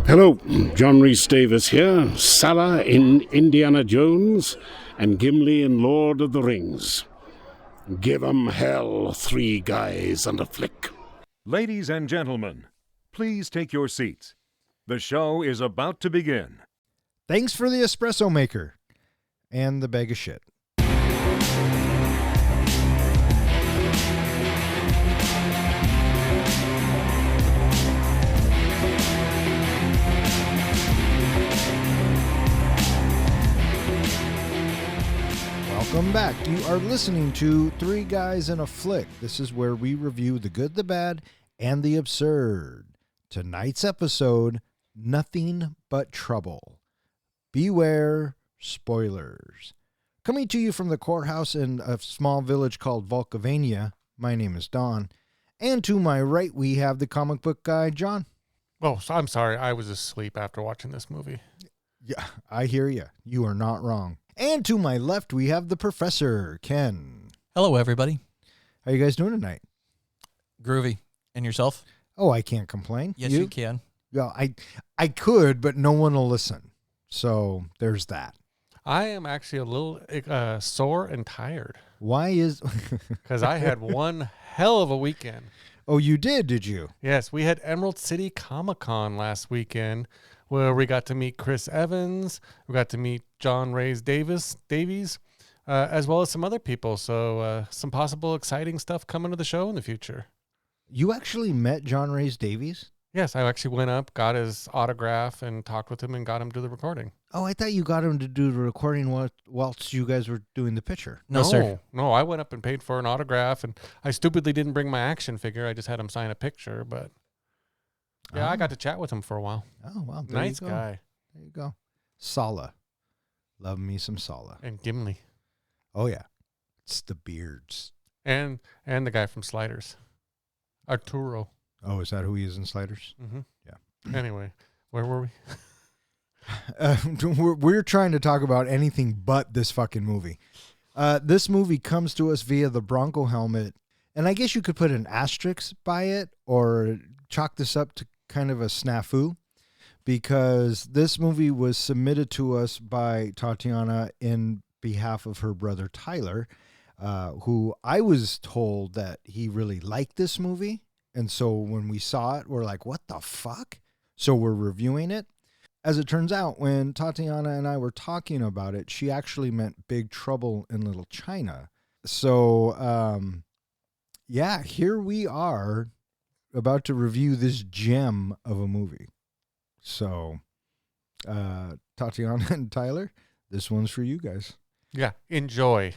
Hello, John Rhys Davis here, Salah in Indiana Jones, and Gimli in Lord of the Rings. Give 'em hell, three guys and a flick. Ladies and gentlemen, please take your seats. The show is about to begin. Thanks for the espresso maker and the bag of shit. Welcome back. You are listening to Three Guys and a Flick. This is where we review the good, the bad, and the absurd. Tonight's episode, Nothing But Trouble. Beware spoilers. Coming to you from the courthouse in a small village called Volcovania, my name is Don. And to my right, we have the comic book guy, John. Oh, I'm sorry. I was asleep after watching this movie. Yeah, I hear you. You are not wrong. And to my left, we have the professor, Ken. Hello, everybody. How you guys doing tonight? Groovy. And yourself? Oh, I can't complain. Yes, you can. Well, I could, but no one will listen. So there's that. I am actually a little sore and tired. Why is... Because I had one hell of a weekend. Oh, you did you? Yes, we had Emerald City Comic-Con last weekend, where we got to meet Chris Evans, we got to meet John Rhys Davies, as well as some other people. So some possible exciting stuff coming to the show in the future. You actually met John Rhys Davies? Yes, I actually went up, got his autograph, and talked with him and got him to do the recording. Oh, I thought you got him to do the recording whilst you guys were doing the picture. No, sir. No, I went up and paid for an autograph, and I stupidly didn't bring my action figure. I just had him sign a picture, but yeah, I got to chat with him for a while. Oh, wow. Nice guy. There you go. Sala. Love me some Sala. And Gimli. Oh, yeah. It's the beards. And the guy from Sliders. Arturo. Oh, is that who he is in Sliders? Mm-hmm. Yeah. Anyway, where were we? We're trying to talk about anything but this fucking movie. This movie comes to us via the Bronco helmet, and I guess you could put an asterisk by it or chalk this up to kind of a snafu, because this movie was submitted to us by Tatiana in behalf of her brother Tyler, who I was told that he really liked this movie. And so when we saw it, we're like, what the fuck? So we're reviewing it. As it turns out, when Tatiana and I were talking about it, she actually meant Big Trouble in Little China. So, yeah, here we are about to review this gem of a movie. So, Tatiana and Tyler, this one's for you guys. Yeah, enjoy.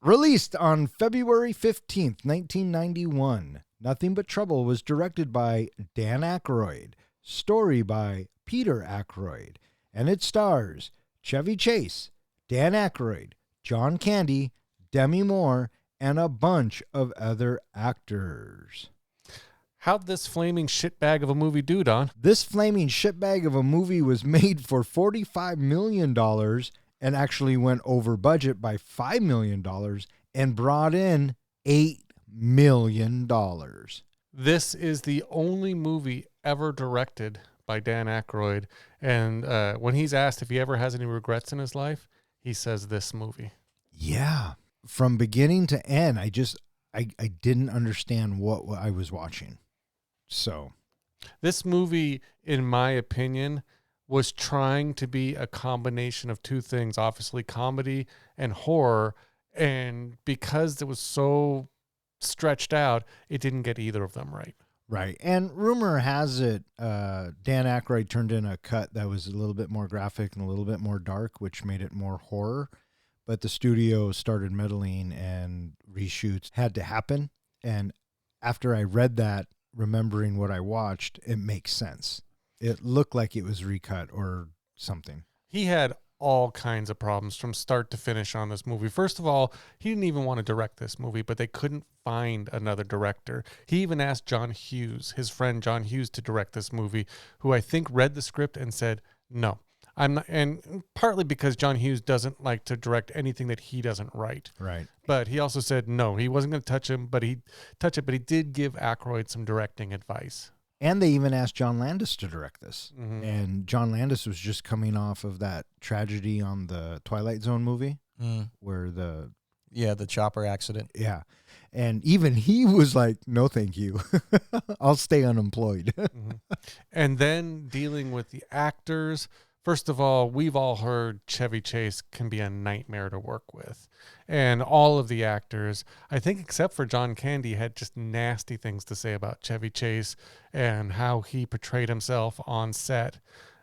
Released on February 15th, 1991, Nothing But Trouble was directed by Dan Aykroyd, story by Peter Aykroyd, and it stars Chevy Chase, Dan Aykroyd, John Candy, Demi Moore, and a bunch of other actors. How'd this flaming shitbag of a movie do, Don? This flaming shitbag of a movie was made for $45 million and actually went over budget by $5 million and brought in $8 million. This is the only movie ever directed by Dan Aykroyd. And when he's asked if he ever has any regrets in his life, he says this movie. Yeah. From beginning to end, I didn't understand what I was watching. So this movie, in my opinion, was trying to be a combination of two things, obviously comedy and horror. And because it was so stretched out, it didn't get either of them right. Right. And rumor has it, Dan Aykroyd turned in a cut that was a little bit more graphic and a little bit more dark, which made it more horror. But the studio started meddling and reshoots had to happen. And after I read that, remembering what I watched, it makes sense. It looked like it was recut or something. He had all kinds of problems from start to finish on this movie. First of all, he didn't even want to direct this movie, but they couldn't find another director. He even asked John Hughes, his friend John Hughes, to direct this movie, who I think read the script and said, no, I'm not. And partly because John Hughes doesn't like to direct anything that he doesn't write. Right. But he also said, no, he wasn't going to touch it, but he did give Aykroyd some directing advice. And they even asked John Landis to direct this. Mhm. And John Landis was just coming off of that tragedy on the Twilight Zone movie where the chopper accident. yeah. And even he was like, no, thank you. I'll stay unemployed. Mhm. And then dealing with the actors. First of all, we've all heard Chevy Chase can be a nightmare to work with. And all of the actors, I think except for John Candy, had just nasty things to say about Chevy Chase and how he portrayed himself on set.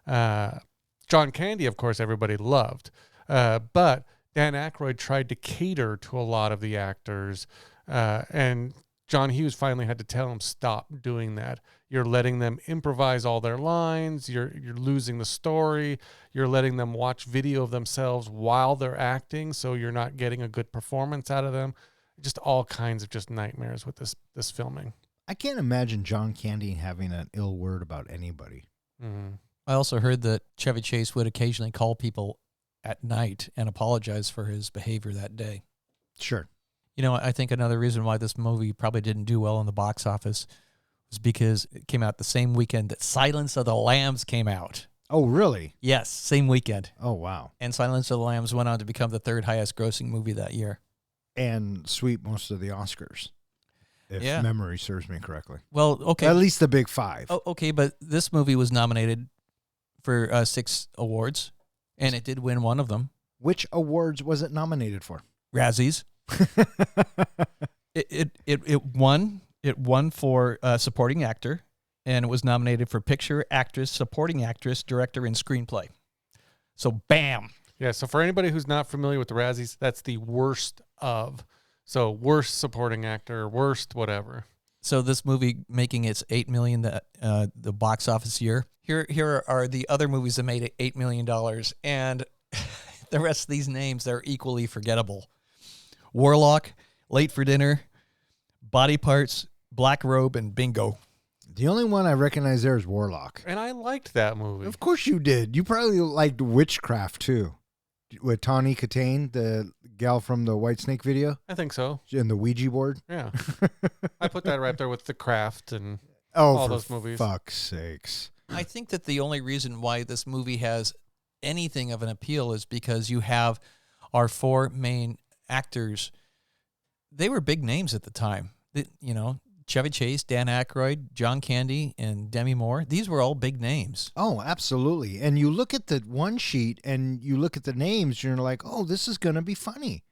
John Candy, of course, everybody loved. But Dan Aykroyd tried to cater to a lot of the actors. And John Hughes finally had to tell him, stop doing that. You're letting them improvise all their lines. You're losing the story. You're letting them watch video of themselves while they're acting, so you're not getting a good performance out of them. Just all kinds of just nightmares with this filming. I can't imagine John Candy having an ill word about anybody. Mm-hmm. I also heard that Chevy Chase would occasionally call people at night and apologize for his behavior that day. Sure. You know, I think another reason why this movie probably didn't do well in the box office was because it came out the same weekend that Silence of the Lambs came out. Oh, really? Yes, same weekend. Oh, wow. And Silence of the Lambs went on to become the third highest grossing movie that year. And sweep most of the Oscars, if memory serves me correctly. Well, okay. At least the big five. Oh, okay, but this movie was nominated for 6 awards, and it did win one of them. Which awards was it nominated for? Razzies. It won. It won for supporting actor, and it was nominated for picture, actress, supporting actress, director, and screenplay. So, bam. Yeah, so for anybody who's not familiar with the Razzies, that's the worst of. So, worst supporting actor, worst whatever. So, this movie making its $8 million the box office year. Here are the other movies that made it $8 million, and the rest of these names, they're equally forgettable. Warlock, Late for Dinner, Body Parts, Black Robe, and Bingo. The only one I recognize there is Warlock. And I liked that movie. Of course you did. You probably liked Witchcraft, too. With Tawny Katane, the gal from the Whitesnake video. I think so. And the Ouija board. Yeah. I put that right there with The Craft and all for those movies. Fuck's sakes. I think that the only reason why this movie has anything of an appeal is because you have our 4 main actors. They were big names at the time. You know, Chevy Chase, Dan Aykroyd, John Candy, and Demi Moore. These were all big names. Oh, absolutely. And you look at the one sheet and you look at the names, you're like, oh, this is going to be funny.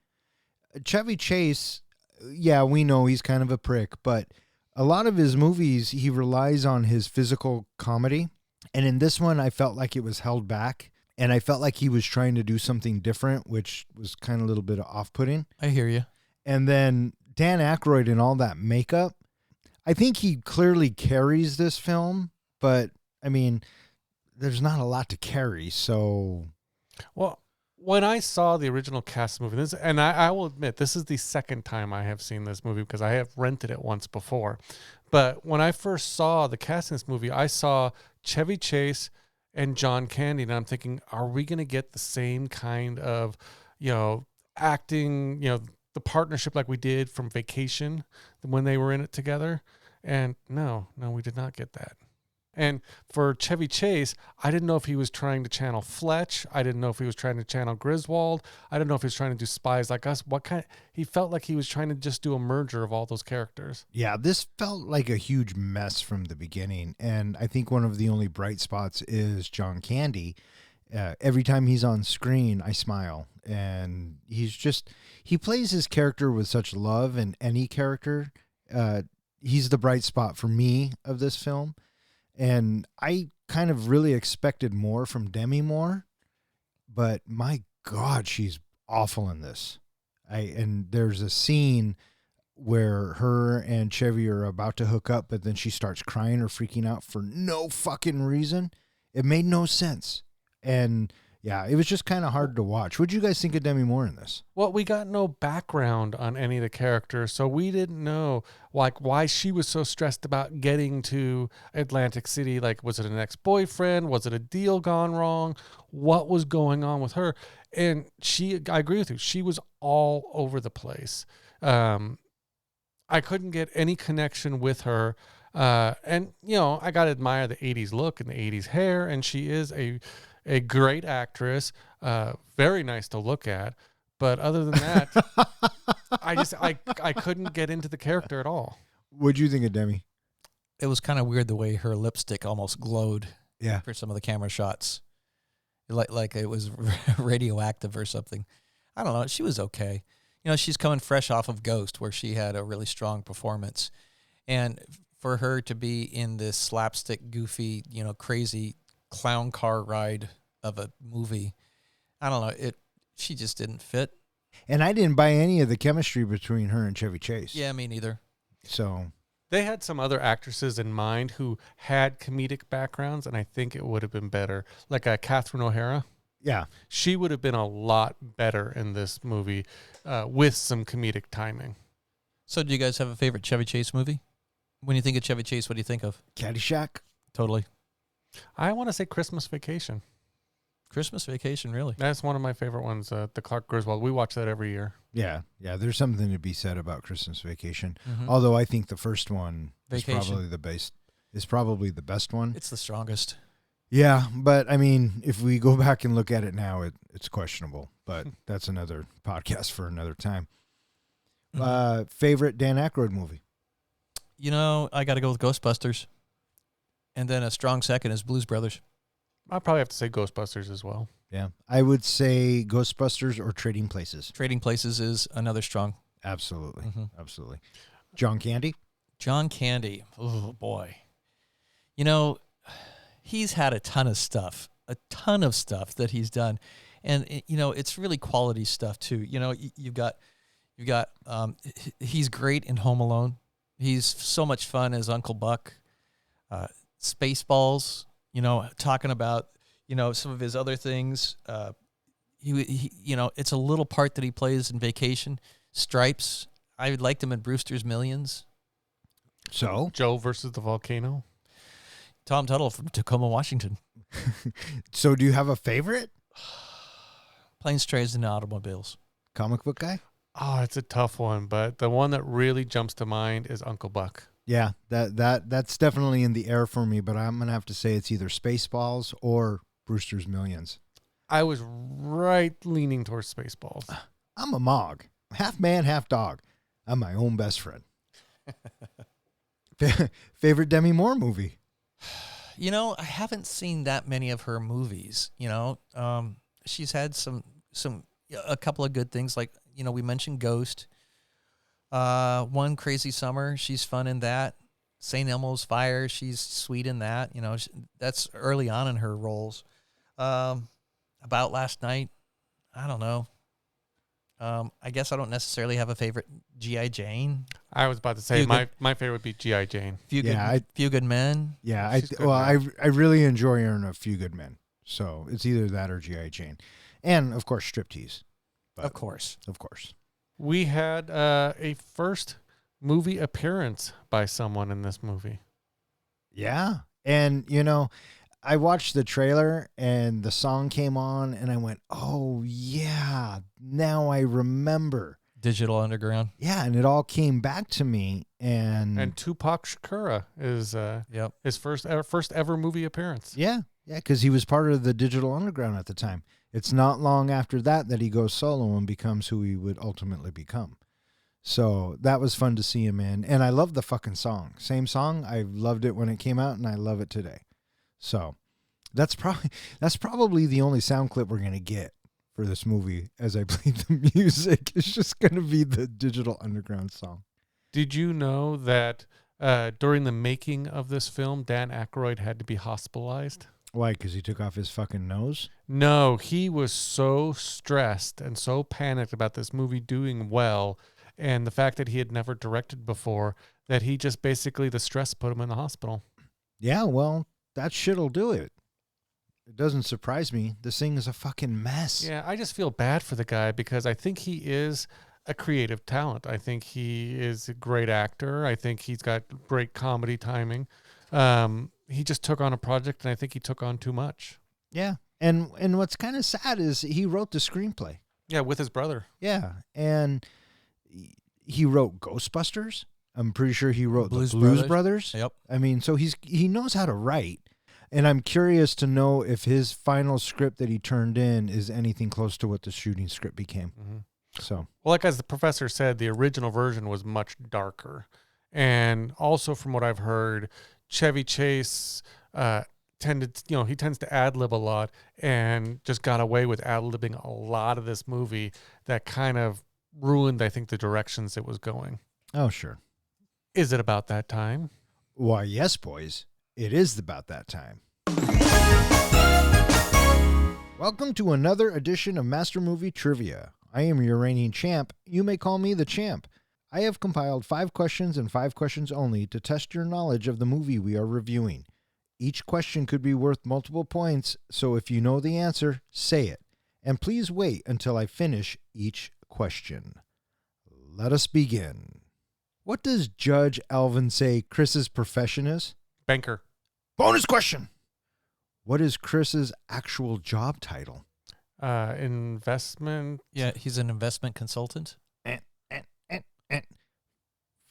Chevy Chase, yeah, we know he's kind of a prick, but a lot of his movies, he relies on his physical comedy. And in this one, I felt like it was held back. And I felt like he was trying to do something different, which was kind of a little bit off-putting. I hear you. And then Dan Aykroyd and all that makeup, I think he clearly carries this film, but I mean, there's not a lot to carry. So, well, when I saw the original cast movie, and I will admit, this is the second time I have seen this movie because I have rented it once before. But when I first saw the cast in this movie, I saw Chevy Chase and John Candy, and I'm thinking, are we going to get the same kind of, acting, the partnership like we did from Vacation when they were in it together? And no, we did not get that. And for Chevy Chase, I didn't know if he was trying to channel Fletch. I didn't know if he was trying to channel Griswold. I didn't know if he was trying to do Spies Like Us. He felt like he was trying to just do a merger of all those characters. Yeah, this felt like a huge mess from the beginning. And I think one of the only bright spots is John Candy. Every time he's on screen, I smile. And he plays his character with such love, and any character. He's the bright spot for me of this film. And I kind of really expected more from Demi Moore, but my God, she's awful in this. And there's a scene where her and Chevy are about to hook up, but then she starts crying or freaking out for no fucking reason. It made no sense. And yeah, it was just kind of hard to watch. What did you guys think of Demi Moore in this? Well, we got no background on any of the characters, so we didn't know why she was so stressed about getting to Atlantic City. Like, was it an ex-boyfriend? Was it a deal gone wrong? What was going on with her? And I agree with you, she was all over the place. I couldn't get any connection with her. And, you know, I got to admire the 80s look and the 80s hair, and she is a great actress, very nice to look at. But other than that, I couldn't get into the character at all. What'd you think of Demi? It was kind of weird the way her lipstick almost glowed Yeah. for some of the camera shots. Like it was radioactive or something. I don't know. She was okay. You know, she's coming fresh off of Ghost, where she had a really strong performance. And for her to be in this slapstick, goofy, you know, crazy clown car ride of a movie, I don't know. She just didn't fit. And I didn't buy any of the chemistry between her and Chevy Chase. Yeah, me neither. So They had some other actresses in mind who had comedic backgrounds, and I think it would have been better. Like Catherine O'Hara. yeah. She would have been a lot better in this movie with some comedic timing. So do you guys have a favorite Chevy Chase movie? When you think of Chevy Chase, what do you think of? Caddyshack. Totally. I want to say Christmas Vacation. Christmas Vacation, really? That's one of my favorite ones, the Clark Griswold. We watch that every year. Yeah. Yeah. There's something to be said about Christmas Vacation. Mhm. Although I think the first one Vacation. is probably the best one. It's the strongest. Yeah, but I mean, if we go back and look at it now, it's questionable. But that's another podcast for another time. Favorite Dan Aykroyd movie? You know, I got to go with Ghostbusters. And then a strong second is Blues Brothers. I'll probably have to say Ghostbusters as well. Yeah, I would say Ghostbusters or Trading Places. Trading Places is another strong. Absolutely, Mhm. absolutely. John Candy. John Candy. Oh, boy. You know, he's had a ton of stuff that he's done. And, you know, it's really quality stuff, too. You know, you've got, he's great in Home Alone. He's so much fun as Uncle Buck. Spaceballs, you know, talking about, you know, some of his other things. He, you know, it's a little part that he plays in Vacation. Stripes. I liked him in Brewster's Millions. So, Joe versus the volcano. Tom Tuttle from Tacoma, Washington. so do you have a favorite Planes, Trains, and Automobiles. comic book guy? Oh, it's a tough one, but the one that really jumps to mind is Uncle Buck. Yeah, that's definitely in the air for me. But I'm gonna have to say it's either Spaceballs or Brewster's Millions. I was right leaning towards Spaceballs. I'm a Mog, half man, half dog. I'm my own best friend. Favorite Demi Moore movie? You know, I haven't seen that many of her movies. You know, she's had a couple of good things. Like, you know, we mentioned Ghost. One Crazy Summer, she's fun in that. St. Elmo's Fire, she's sweet in that. You know, that's early on in her roles. About Last Night, I don't know. I guess I don't necessarily have a favorite. G.I. Jane. I was about to say my favorite would be G.I. Jane. Few Good Men. Yeah, She's good, I man. really enjoy her in A Few Good Men. So it's either that or G.I. Jane, and of course Striptease. But, Of course. of course. We had a first movie appearance by someone in this movie. Yeah, and you know, I watched the trailer and the song came on, and I went, "Oh yeah, now I remember." Digital Underground. Yeah, and it all came back to me, And Tupac Shakur is Yep. his first ever movie appearance. yeah, because he was part of the Digital Underground at the time. It's not long after that he goes solo and becomes who he would ultimately become. So that was fun to see him in, and I love the fucking song. Same song. I loved it when it came out, and I love it today. So that's probably the only sound clip we're gonna get for this movie as I play the music. It's just gonna be the Digital Underground song. Did you know that during the making of this film, Dan Aykroyd had to be hospitalized? Why? Because he took off his fucking nose? No, he was so stressed and so panicked about this movie doing well and the fact that he had never directed before that he just basically, the stress put him in the hospital. Yeah, well, that shit'll do it. It doesn't surprise me. This thing is a fucking mess. Yeah, I just feel bad for the guy because I think he is a creative talent. I think he is a great actor. I think he's got great comedy timing. He just took on a project, and I think he took on too much. Yeah. And what's kind of sad is he wrote the screenplay. Yeah, with his brother. Yeah. And he wrote Ghostbusters. I'm pretty sure he wrote Blues the Blues Brothers. Brothers. Yep. I mean, so he knows how to write. And I'm curious to know if his final script that he turned in is anything close to what the shooting script became. Mm-hmm. So, Well, like as the professor said, the original version was much darker. And also from what I've heard, Chevy Chase tended to ad-lib a lot and just got away with ad-libbing a lot of this movie that kind of ruined, I think, the directions it was going. oh, sure. Is it about that time? Why, yes, boys. It is about that time. Welcome to another edition of Master Movie Trivia. I am your reigning champ. You may call me the champ. I have compiled 5 questions and 5 questions only to test your knowledge of the movie we are reviewing. Each question could be worth multiple points, so if you know the answer, say it. And please wait until I finish each question. Let us begin. What does Judge Alvin say Chris's profession is? Banker. Bonus question. What is Chris's actual job title? Investment. Yeah, he's an investment consultant.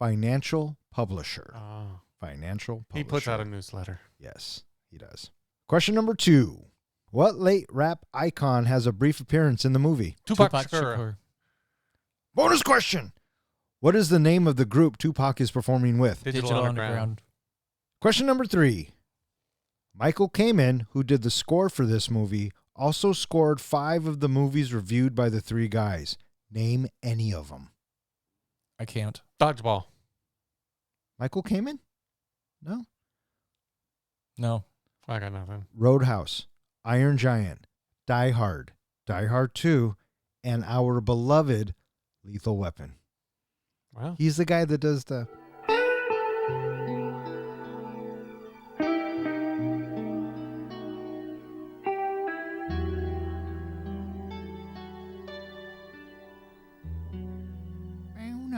Financial publisher. Oh. Financial publisher. He puts out a newsletter. Yes, he does. Question number 2. What late rap icon has a brief appearance in the movie? Tupac Shakur. Bonus question. What is the name of the group Tupac is performing with? Digital Underground. Question number 3. Michael Kamen, who did the score for this movie, also scored 5 of the movies reviewed by the 3 guys. Name any of them. I can't. Dodgeball. Michael Kamen? No. No. I got nothing. Roadhouse, Iron Giant, Die Hard, Die Hard 2, and our beloved Lethal Weapon. Well, He's the guy that does the...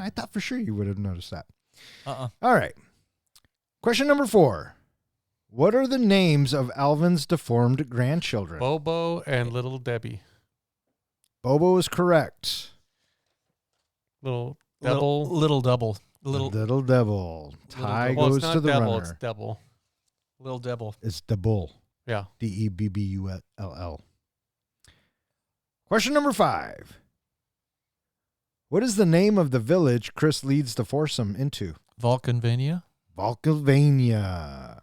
I thought for sure you would have noticed that. All right. Question number 4. What are the names of Alvin's deformed grandchildren? Bobo and Little Debbie. Bobo is correct. Little Devil. Little double. Little Devil. Tie Well, goes it's not to the Devil, runner. it's Devil. Little devil. It's the bull. Yeah. Debbull. Question number 5. What is the name of the village Chris leads the foursome into? Vulcanvania. Vulcanvania.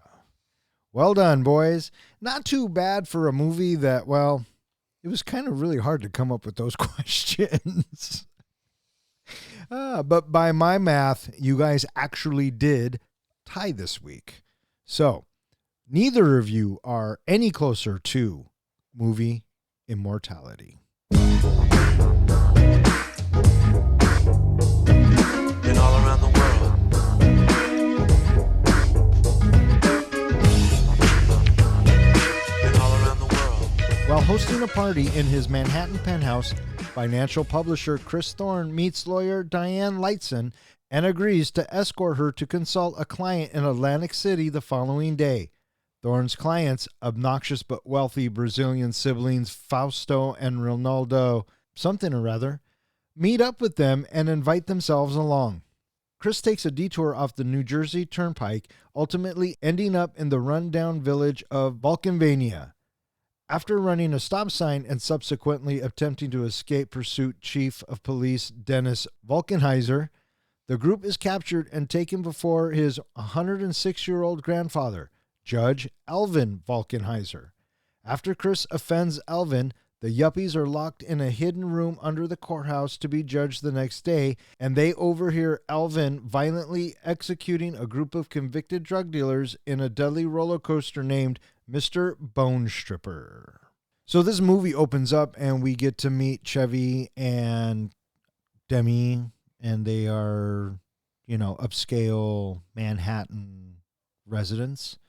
Well done, boys. Not too bad for a movie that, well, it was kind of really hard to come up with those questions. But by my math, you guys actually did tie this week. So, neither of you are any closer to movie immortality. Been all around the world. Been all around the world. While hosting a party in his Manhattan penthouse, financial publisher Chris Thorne meets lawyer Diane Lightson and agrees to escort her to consult a client in Atlantic City the following day. Thorne's clients, obnoxious but wealthy Brazilian siblings Fausto and Ronaldo something or other, meet up with them and invite themselves along. Chris takes a detour off the New Jersey Turnpike, ultimately ending up in the rundown village of Vulcanvania. After running a stop sign and subsequently attempting to escape pursuit Chief of Police Dennis Vulcanheiser, the group is captured and taken before his 106-year-old grandfather, Judge Alvin Vulcanheiser. After Chris offends Alvin, the yuppies are locked in a hidden room under the courthouse to be judged the next day, and they overhear Alvin violently executing a group of convicted drug dealers in a deadly roller coaster named Mr. Bone Stripper. So this movie opens up and we get to meet Chevy and Demi, and they are, upscale Manhattan residents.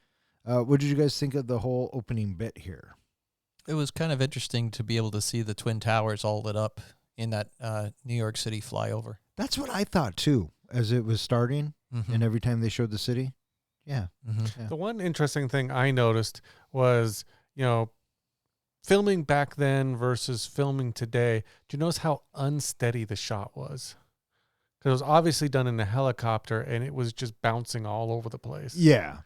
What did you guys think of the whole opening bit here? It was kind of interesting to be able to see the Twin Towers all lit up in that New York City flyover. That's what I thought too, as it was starting, and every time they showed the city. Yeah. Mm-hmm. Yeah. The one interesting thing I noticed was, filming back then versus filming today. Do you notice how unsteady the shot was? It was obviously done in a helicopter, and it was just bouncing all over the place. Yeah.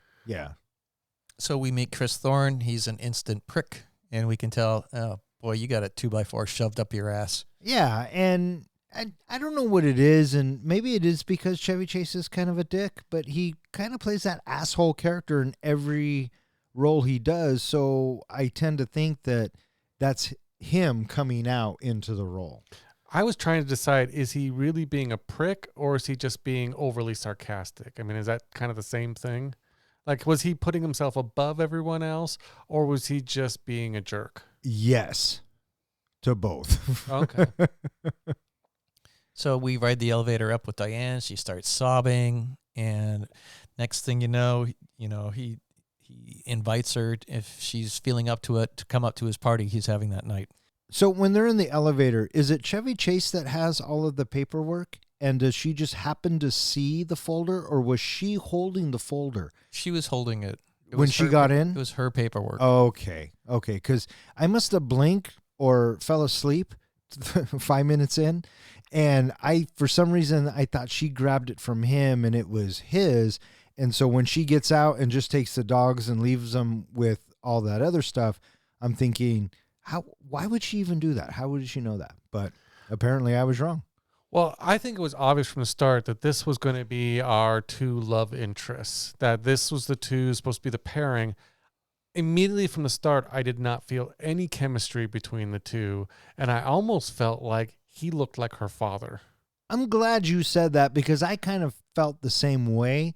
So we meet Chris Thorne. He's an instant prick, and we can tell, oh boy, you got a 2x4 shoved up your ass. Yeah, and I don't know what it is, and maybe it is because Chevy Chase is kind of a dick, but he kind of plays that asshole character in every role he does, so I tend to think that that's him coming out into the role. I was trying to decide, is he really being a prick or is he just being overly sarcastic? I mean, is that kind of the same thing? Like, was he putting himself above everyone else or was he just being a jerk? Yes, to both. Okay. So we ride the elevator up with Diane. She starts sobbing, and next thing you know, he invites her, if she's feeling up to it, to come up to his party he's having that night. So when they're in the elevator, is it Chevy Chase that has all of the paperwork? And does she just happen to see the folder, or was she holding the folder? She was holding it. When she got in? It was her paperwork. Okay. Because I must have blinked or fell asleep 5 minutes in. And for some reason, I thought she grabbed it from him and it was his. And so when she gets out and just takes the dogs and leaves them with all that other stuff, I'm thinking, why would she even do that? How would she know that? But apparently I was wrong. Well, I think it was obvious from the start that this was going to be our two love interests, that this was the two supposed to be the pairing. Immediately from the start, I did not feel any chemistry between the two, and I almost felt like he looked like her father. I'm glad you said that because I kind of felt the same way,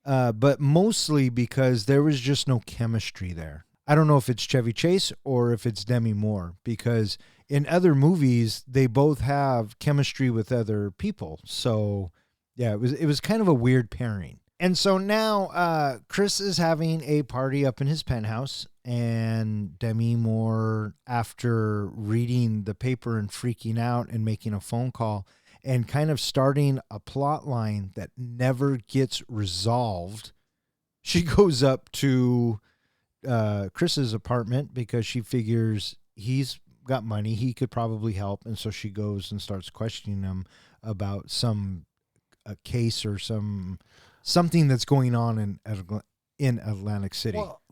but mostly because there was just no chemistry there. I don't know if it's Chevy Chase or if it's Demi Moore, because in other movies, they both have chemistry with other people. So, yeah, it was kind of a weird pairing. And so now Chris is having a party up in his penthouse, and Demi Moore, after reading the paper and freaking out and making a phone call and kind of starting a plot line that never gets resolved, she goes up to Chris's apartment because she figures he's got money, he could probably help, and so she goes and starts questioning him about a case or something that's going on in Atlantic City. Well,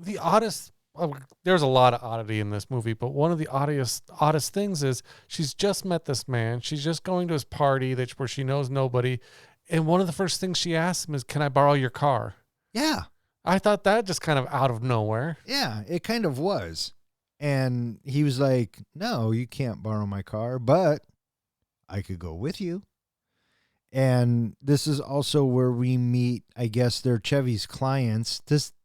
there's a lot of oddity in this movie, but one of the oddest things is she's just met this man. She's just going to his party where she knows nobody, and one of the first things she asks him is, "Can I borrow your car?" Yeah. I thought that just kind of out of nowhere. Yeah, it kind of was. And he was like, "No, you can't borrow my car, but I could go with you." And this is also where we meet, I guess, they're Chevy's clients.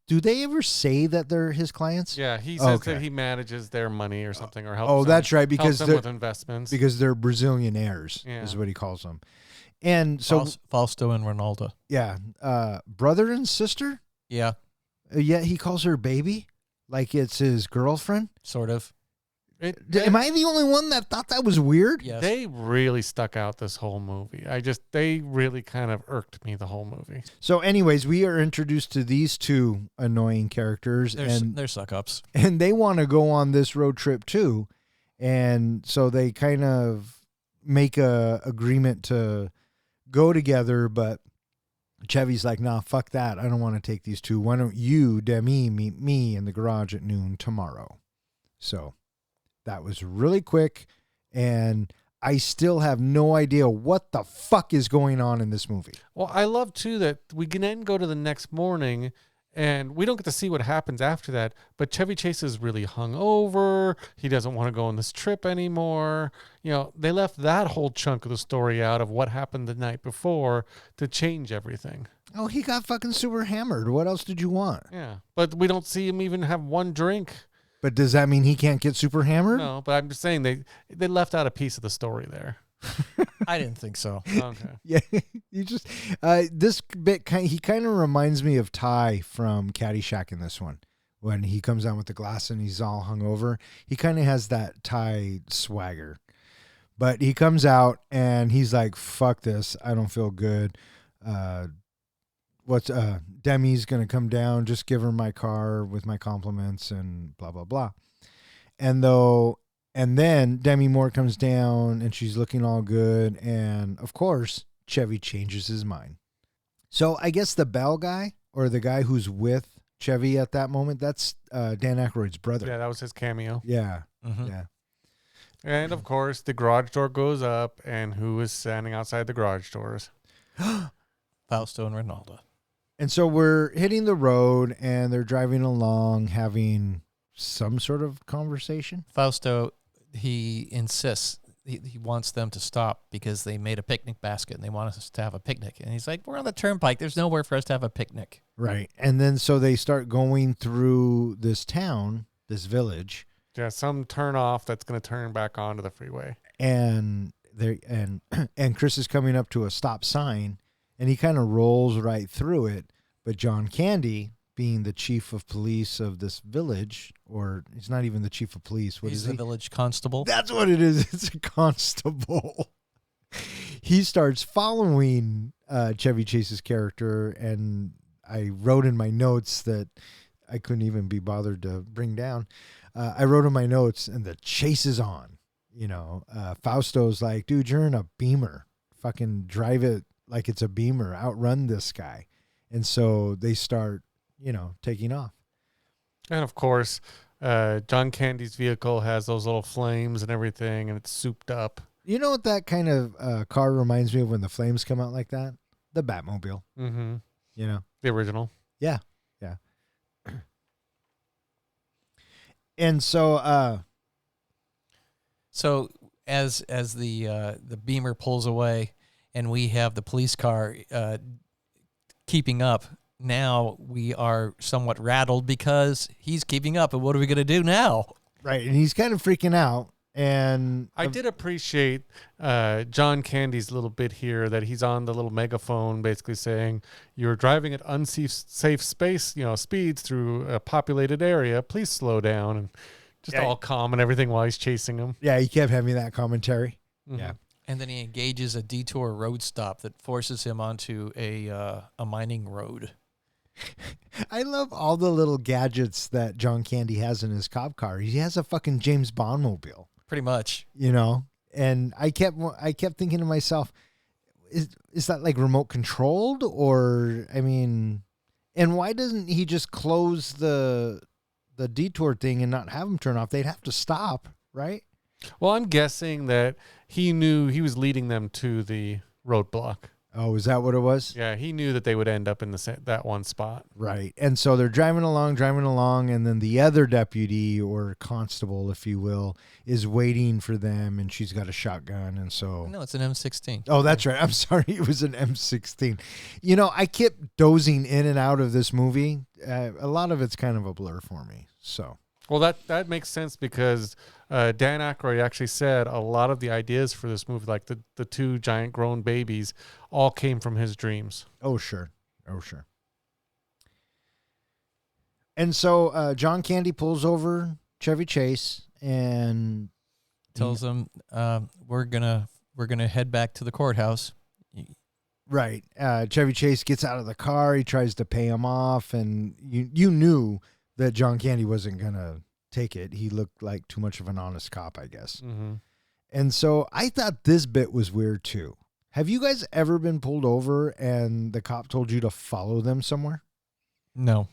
Do they ever say that they're his clients? Yeah, he says that he manages their money or something, or helps them. That's right, because helps them with investments. Because they're Brazilian heirs, is what he calls them. And so Fausto and Ronaldo. Yeah, brother and sister. Yeah, yeah, he calls her baby, like it's his girlfriend. Sort of. Am I the only one that thought that was weird? Yes. They really stuck out this whole movie. They really kind of irked me the whole movie. So anyways, we are introduced to these two annoying characters. They're suck-ups. And they want to go on this road trip too. And so they kind of make a agreement to go together, but Chevy's like, "Nah, fuck that. I don't want to take these two. Why don't you, Demi, meet me in the garage at noon tomorrow?" So that was really quick, and I still have no idea what the fuck is going on in this movie. Well, I love, too, that we can then go to the next morning, and we don't get to see what happens after that, but Chevy Chase is really hungover. He doesn't want to go on this trip anymore. They left that whole chunk of the story out of what happened the night before to change everything. Oh, he got fucking super hammered. What else did you want? Yeah, but we don't see him even have one drink. But does that mean he can't get super hammered? No, but I'm just saying they left out a piece of the story there. I didn't think so. Okay. Yeah, you just this bit he kind of reminds me of Ty from Caddyshack in this one. When he comes out with the glass and he's all hungover, he kind of has that Ty swagger. But he comes out and he's like, "Fuck this! I don't feel good. Demi's gonna come down, just give her my car with my compliments and blah blah blah." And then Demi Moore comes down and she's looking all good, and of course Chevy changes his mind. So I guess the bell guy, or the guy who's with Chevy at that moment, that's Dan Aykroyd's brother. Yeah, that was his cameo. Yeah. Mhm. Yeah. And of course, the garage door goes up, and who is standing outside the garage doors? Fausto and Ronaldo. And so we're hitting the road, and they're driving along, having some sort of conversation. Fausto, he insists he wants them to stop because they made a picnic basket and they want us to have a picnic. And he's like, we're on the turnpike. There's nowhere for us to have a picnic. Right. And then so they start going through this town, this village, Yeah, some turn off that's going to turn back onto the freeway. and they and Chris is coming up to a stop sign, and he kind of rolls right through it. But John Candy, being the chief of police of this village, or he's not even the chief of police. What He's is the he? village constable. That's what it is. It's a constable. He starts following Chevy Chase's character, and I wrote in my notes that I couldn't even be bothered to bring down. I wrote in my notes, and the chase is on. You know, Fausto's like, dude, you're in a Beamer. Fucking drive it like it's a Beamer. Outrun this guy. And so they start, taking off. And of course, John Candy's vehicle has those little flames and everything, and it's souped up. You know what that kind of car reminds me of when the flames come out like that? The Batmobile. Mm-hmm. The original. Yeah. Yeah. And so So as the Beamer pulls away and we have the police car keeping up, now we are somewhat rattled because he's keeping up. And what are we going to do now? right, and he's kind of freaking out, and I did appreciate John Candy's little bit here that he's on the little megaphone basically saying, you're driving at unsafe space, speeds through a populated area. Please slow down. And just all calm and everything while he's chasing him. yeah, he kept having that commentary. Mhm. Yeah. And then he engages a detour road stop that forces him onto a mining road. I love all the little gadgets that John Candy has in his cop car. He has a fucking James Bond mobile, Pretty much. And I kept thinking to myself, is that like remote controlled, or and why doesn't he just close the detour thing and not have them turn off? They'd have to stop, right? Well, I'm guessing that he knew he was leading them to the roadblock. Oh, is that what it was? Yeah, he knew that they would end up in that one spot. Right. And so they're driving along, and then the other deputy, or constable, if you will, is waiting for them, and she's got a shotgun, and so... No, it's an M16. Oh, that's right. I'm sorry. It was an M16. I kept dozing in and out of this movie. A lot of it's kind of a blur for me, so... Well, that makes sense because Dan Aykroyd actually said a lot of the ideas for this movie, like the two giant grown babies, all came from his dreams. Oh, sure. And so John Candy pulls over Chevy Chase and Tells him we're gonna head back to the courthouse. right. Chevy Chase gets out of the car. He tries to pay him off, and you knew that John Candy wasn't gonna take it. He looked like too much of an honest cop, I guess. Mm-hmm. And so I thought this bit was weird too. Have you guys ever been pulled over and the cop told you to follow them somewhere? No.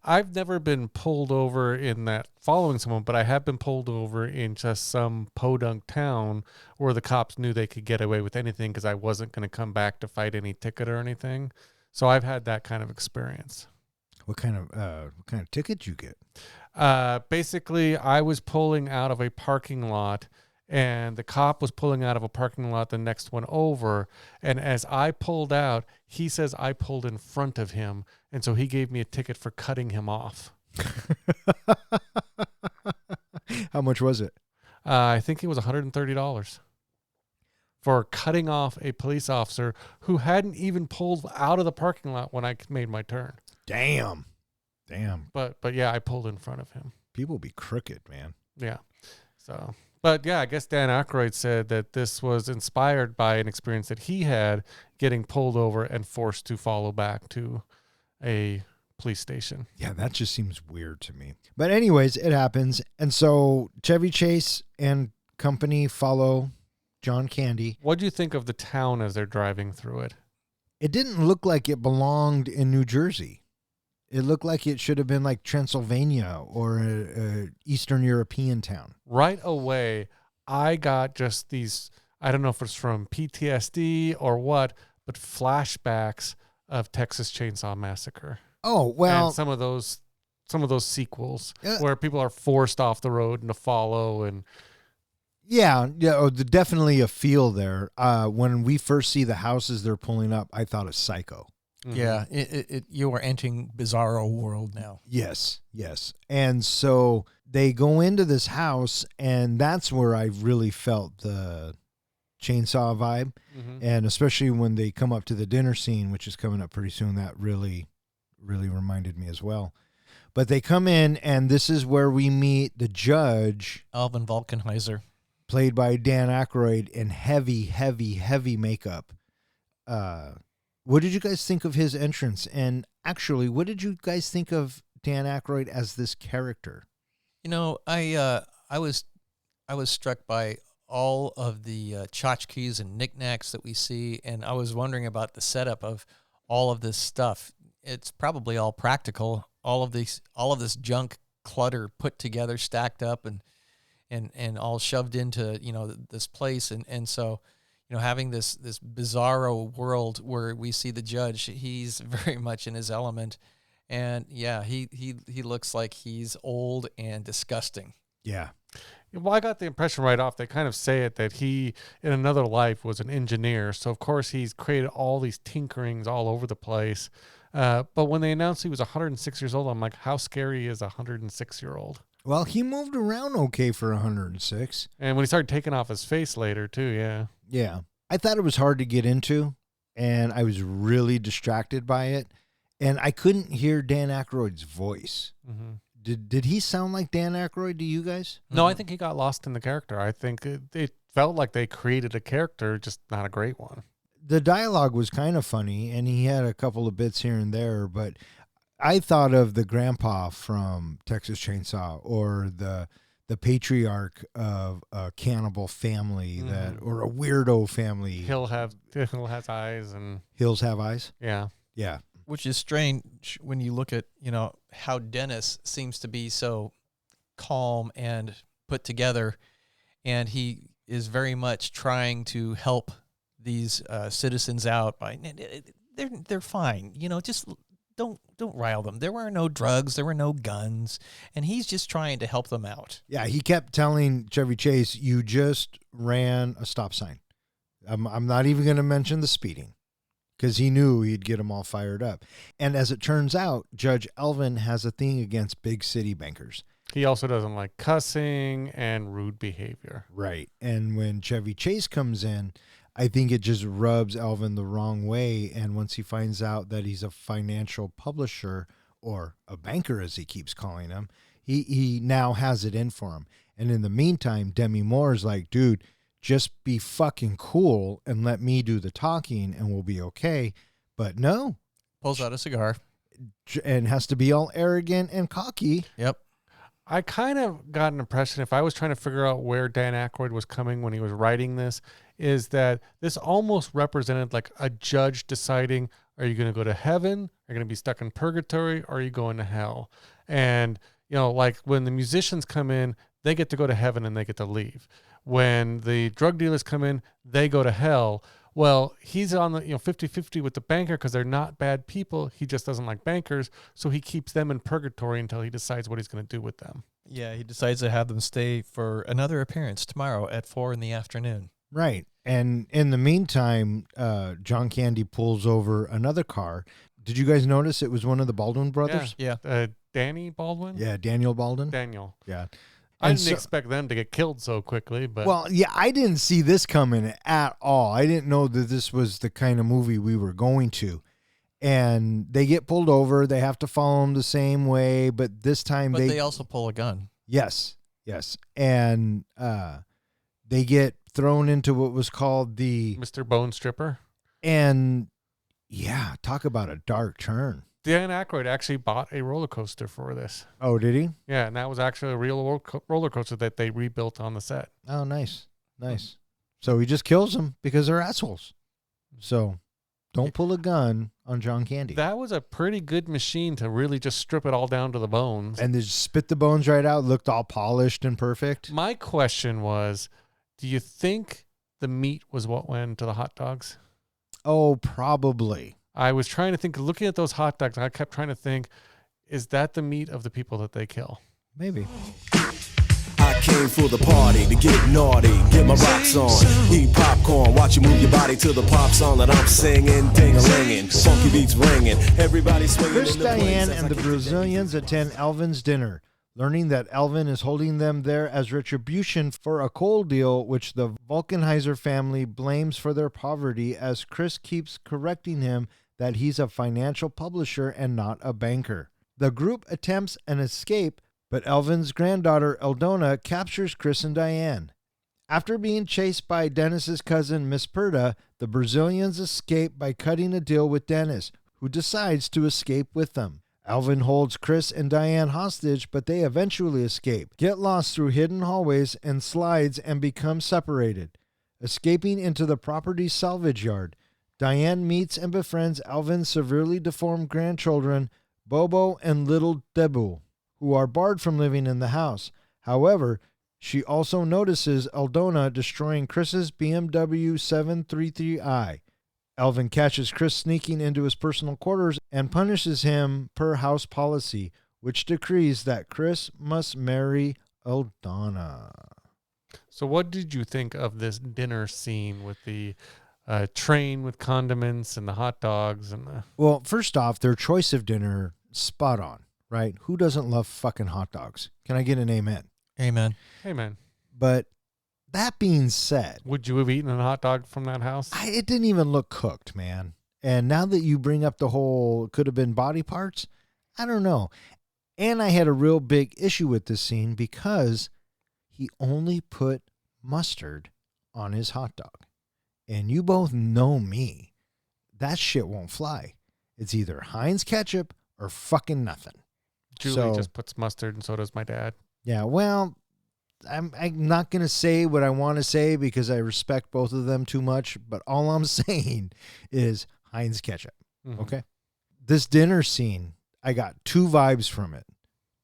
I've never been pulled over in that following someone, but I have been pulled over in just some podunk town where the cops knew they could get away with anything because I wasn't going to come back to fight any ticket or anything. So I've had that kind of experience. What kind of ticket you get? Basically, I was pulling out of a parking lot, and the cop was pulling out of a parking lot the next one over. And as I pulled out, he says I pulled in front of him, and so he gave me a ticket for cutting him off. How much was it? I think it was $130 for cutting off a police officer who hadn't even pulled out of the parking lot when I made my turn. Damn. But yeah, I pulled in front of him. People be crooked, man. Yeah. So, but yeah, I guess Dan Aykroyd said that this was inspired by an experience that he had getting pulled over and forced to follow back to a police station. Yeah, that just seems weird to me. But anyways, it happens. And so Chevy Chase and company follow John Candy. What do you think of the town as they're driving through it? It didn't look like it belonged in New Jersey. It looked like it should have been like Transylvania or a Eastern European town. Right away, I got just these, I don't know if it's from PTSD or what, but flashbacks of Texas Chainsaw Massacre. Oh, well. And some of those sequels Yeah. where people are forced off the road and to follow and Yeah, definitely a feel there. When we first see the houses they're pulling up, I thought of Psycho. Yeah, you are entering Bizarro world now. Yes. And so they go into this house, and that's where I really felt the chainsaw vibe. And especially when they come up to the dinner scene, which is coming up pretty soon, that really, really reminded me as well. But they come in, and this is where we meet the judge, Alvin Valkenheiser. played by Dan Aykroyd, in heavy, heavy, heavy makeup. What did you guys think of his entrance? And actually, what did you guys think of Dan Aykroyd as this character? You know, I was struck by all of the tchotchkes and knickknacks that we see, and I was wondering about the setup of all of this stuff. It's probably all practical. All of this junk clutter put together, stacked up, and all shoved into this place, and so having this bizarro world where we see the judge, he's very much in his element, and yeah, he looks like he's old and disgusting. Yeah. Well, I got the impression right off, they kind of say it, that he, in another life, was an engineer. So, of course, he's created all these tinkerings all over the place. But when they announced he was 106 years old, I'm like, how scary is a 106-year-old? Well, he moved around okay for 106. And when he started taking off his face later, too, yeah. Yeah. I thought it was hard to get into, and I was really distracted by it. And I couldn't hear Dan Aykroyd's voice. Mm-hmm. Did he sound like Dan Aykroyd to you guys? No, I think he got lost in the character. I think it felt like they created a character, just not a great one. The dialogue was kind of funny, and he had a couple of bits here and there, but I thought of the grandpa from Texas Chainsaw, or the patriarch of a cannibal family or a weirdo family. Hill has eyes and Hills Have Eyes? yeah. Yeah. Which is strange when you look at, how Dennis seems to be so calm and put together, and he is very much trying to help these citizens out by they're fine. Just don't rile them. There were no drugs, there were no guns, and he's just trying to help them out. Yeah, he kept telling Chevy Chase, you just ran a stop sign. I'm not even going to mention the speeding, because he knew he'd get them all fired up. And as it turns out, Judge Elvin has a thing against big city bankers. He also doesn't like cussing and rude behavior. Right. And when Chevy Chase comes in, I think it just rubs Elvin the wrong way. And once he finds out that he's a financial publisher, or a banker, as he keeps calling him, he now has it in for him. And in the meantime, Demi Moore is like, dude, just be fucking cool and let me do the talking and we'll be okay. But no. Pulls out a cigar. And has to be all arrogant and cocky. Yep. I kind of got an impression, if I was trying to figure out where Dan Aykroyd was coming when he was writing this, is that this almost represented like a judge deciding, are you going to go to heaven? Are you going to be stuck in purgatory? Or are you going to hell? And, like when the musicians come in, they get to go to heaven and they get to leave. When the drug dealers come in, they go to hell. Well, he's on the 50-50 with the banker because they're not bad people. He just doesn't like bankers, so he keeps them in purgatory until he decides what he's going to do with them. Yeah, he decides to have them stay for another appearance tomorrow at 4 p.m. Right. And in the meantime, John Candy pulls over another car. Did you guys notice it was one of the Baldwin brothers? Yeah. Danny Baldwin? Yeah, Daniel Baldwin. Daniel. Yeah. I didn't expect them to get killed so quickly, but Well, yeah, I didn't see this coming at all. I didn't know that this was the kind of movie we were going to. And they get pulled over. They have to follow them the same way, but this time But they also pull a gun. Yes. And they get thrown into what was called the Mr. Bone Stripper. And yeah, talk about a dark turn. Dan Aykroyd actually bought a roller coaster for this. Oh, did he? Yeah, and that was actually a real roller coaster that they rebuilt on the set. Oh, nice. So he just kills them because they're assholes. So don't pull a gun on John Candy. That was a pretty good machine to really just strip it all down to the bones. And they just spit the bones right out, looked all polished and perfect. My question was, do you think the meat was what went into the hot dogs? Oh, probably. I was trying to think, looking at those hot dogs, I kept trying to think, is that the meat of the people that they kill? Maybe. I came for the party to get naughty, get my rocks on, eat popcorn, watch you move your body to the pop song that I'm singing, ding-a-linging, funky beats ringing, everybody swinging. Chris, in the place Diane, as and I the kick Brazilians attend Elvin's dinner, learning that Elvin is holding them there as retribution for a coal deal which the Vulcanheiser family blames for their poverty, as Chris keeps correcting him that he's a financial publisher and not a banker. The group attempts an escape, but Elvin's granddaughter Eldona captures Chris and Diane. After being chased by Dennis's cousin Miss Perda, the Brazilians escape by cutting a deal with Dennis, who decides to escape with them. Elvin holds Chris and Diane hostage, but they eventually escape, get lost through hidden hallways and slides, and become separated. Escaping into the property's salvage yard, Diane meets and befriends Elvin's severely deformed grandchildren, Bobo and little Debu, who are barred from living in the house. However, she also notices Eldona destroying Chris's BMW 733i. Elvin catches Chris sneaking into his personal quarters and punishes him per house policy, which decrees that Chris must marry Eldona. So what did you think of this dinner scene with the train with condiments and the hot dogs? Well, first off, their choice of dinner, spot on, right? Who doesn't love fucking hot dogs? Can I get an amen? Amen. Hey, man. But that being said, Would you have eaten a hot dog from that house? it didn't even look cooked, man. And now that you bring up the whole could have been body parts, I don't know. And I had a real big issue with this scene because he only put mustard on his hot dog. And you both know me. That shit won't fly. It's either Heinz ketchup or fucking nothing. Julie just puts mustard, and so does my dad. Yeah, well, I'm not going to say what I want to say because I respect both of them too much, but all I'm saying is Heinz ketchup, okay? This dinner scene, I got two vibes from it.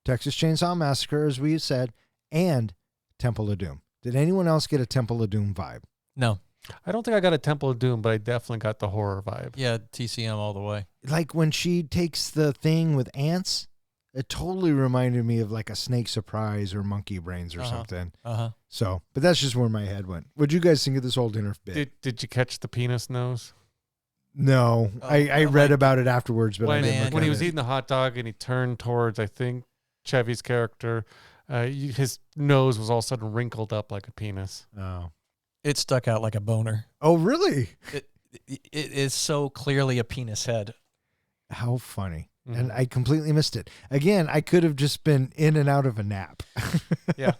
Texas Chainsaw Massacre, as we said, and Temple of Doom. Did anyone else get a Temple of Doom vibe? No. I don't think I got a Temple of Doom, but I definitely got the horror vibe. Yeah, TCM all the way. Like when she takes the thing with ants, it totally reminded me of like a Snake Surprise or Monkey Brains or something. So, but that's just where my head went. What'd you guys think of this whole dinner bit? Did you catch the penis nose? No, I read about it afterwards, but I didn't look when at he was it. eating the hot dog and he turned towards, I think, Chevy's character, his nose was all of a sudden wrinkled up like a penis. Oh. It stuck out like a boner. Oh, really? It is so clearly a penis head. How funny. And I completely missed it. Again, I could have just been in and out of a nap. Yeah.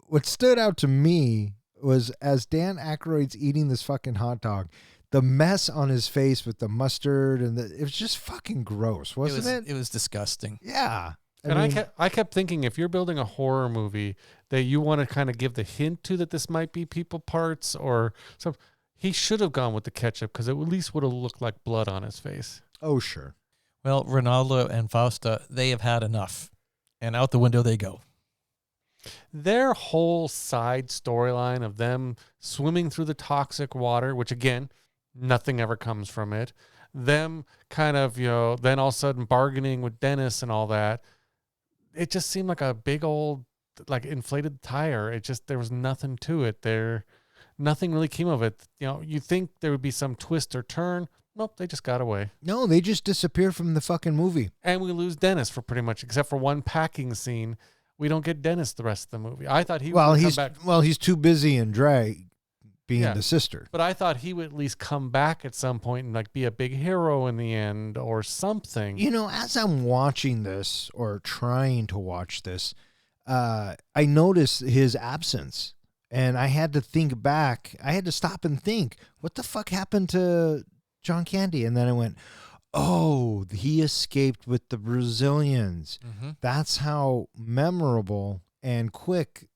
What stood out to me was as Dan Aykroyd's eating this fucking hot dog, the mess on his face with the mustard and it was just fucking gross, wasn't it? It was disgusting. Yeah. I kept thinking, if you're building a horror movie that you want to kind of give the hint to that this might be people parts or something, he should have gone with the ketchup because it at least would have looked like blood on his face. Oh, sure. Well, Ronaldo and Fausta, they have had enough. And out the window they go. Their whole side storyline of them swimming through the toxic water, which again, nothing ever comes from it. Them kind of, then all of a sudden bargaining with Dennis and all that. It just seemed like a big old, like inflated tire. There was nothing to it. Nothing really came of it. You think there would be some twist or turn. Nope, they just got away. No, they just disappear from the fucking movie. And we lose Dennis for pretty much, except for one packing scene. We don't get Dennis the rest of the movie. I thought he would come back. Well, he's too busy and dry being the sister. But I thought he would at least come back at some point and like be a big hero in the end or something. As I'm watching this or trying to watch this, I noticed his absence. And I had to think back. I had to stop and think, what the fuck happened to John Candy? And then I went, oh, he escaped with the Brazilians. That's how memorable and quick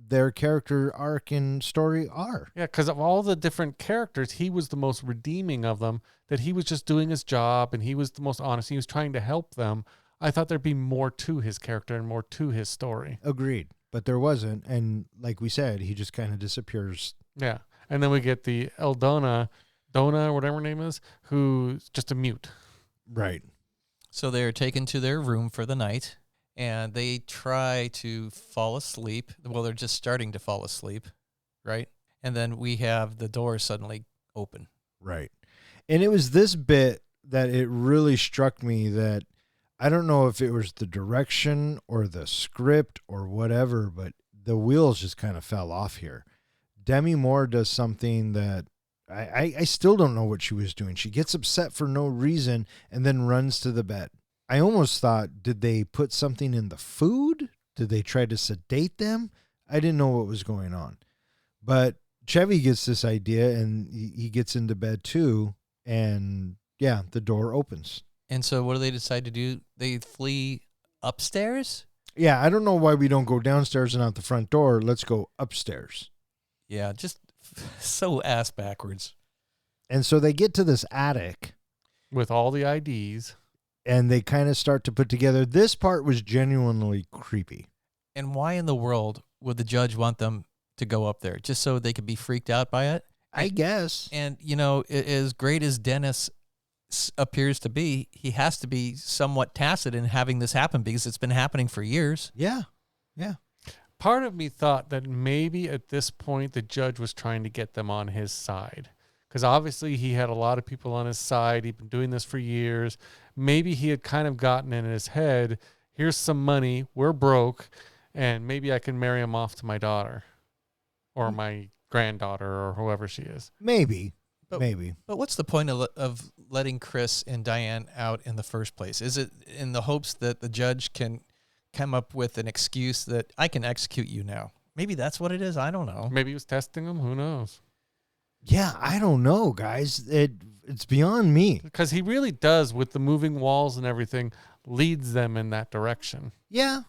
their character arc and story are. Yeah, because of all the different characters, he was the most redeeming of them, that he was just doing his job and he was the most honest. He was trying to help them. I thought there'd be more to his character and more to his story. Agreed. But there wasn't. And like we said, he just kind of disappears. Yeah. And then we get the Donna, whatever her name is, who's just a mute. Right. So they're taken to their room for the night, and they try to fall asleep. Well, they're just starting to fall asleep, right? And then we have the door suddenly open. Right. And it was this bit that it really struck me that I don't know if it was the direction or the script or whatever, but the wheels just kind of fell off here. Demi Moore does something that I still don't know what she was doing. She gets upset for no reason and then runs to the bed. I almost thought, did they put something in the food? Did they try to sedate them? I didn't know what was going on. But Chevy gets this idea and he gets into bed too. And yeah, the door opens. And so what do they decide to do? They flee upstairs? Yeah, I don't know why we don't go downstairs and out the front door. Let's go upstairs. Yeah, just so ass backwards. And so they get to this attic. With all the IDs. And they kind of start to put together. This part was genuinely creepy. And why in the world would the judge want them to go up there? Just so they could be freaked out by it? I guess. And, you know, as great as Dennis appears to be, he has to be somewhat tacit in having this happen because it's been happening for years. Yeah. Yeah. Part of me thought that maybe at this point the judge was trying to get them on his side. Because obviously he had a lot of people on his side. He'd been doing this for years. Maybe he had kind of gotten in his head, here's some money, we're broke, and maybe I can marry him off to my daughter or my granddaughter or whoever she is. Maybe. But what's the point of letting Chris and Diane out in the first place? Is it in the hopes that the judge can come up with an excuse that I can execute you now? Maybe that's what it is. I don't know. Maybe he was testing them. Who knows? Yeah, I don't know, guys. It's beyond me. Because he really does, with the moving walls and everything, leads them in that direction. Yeah,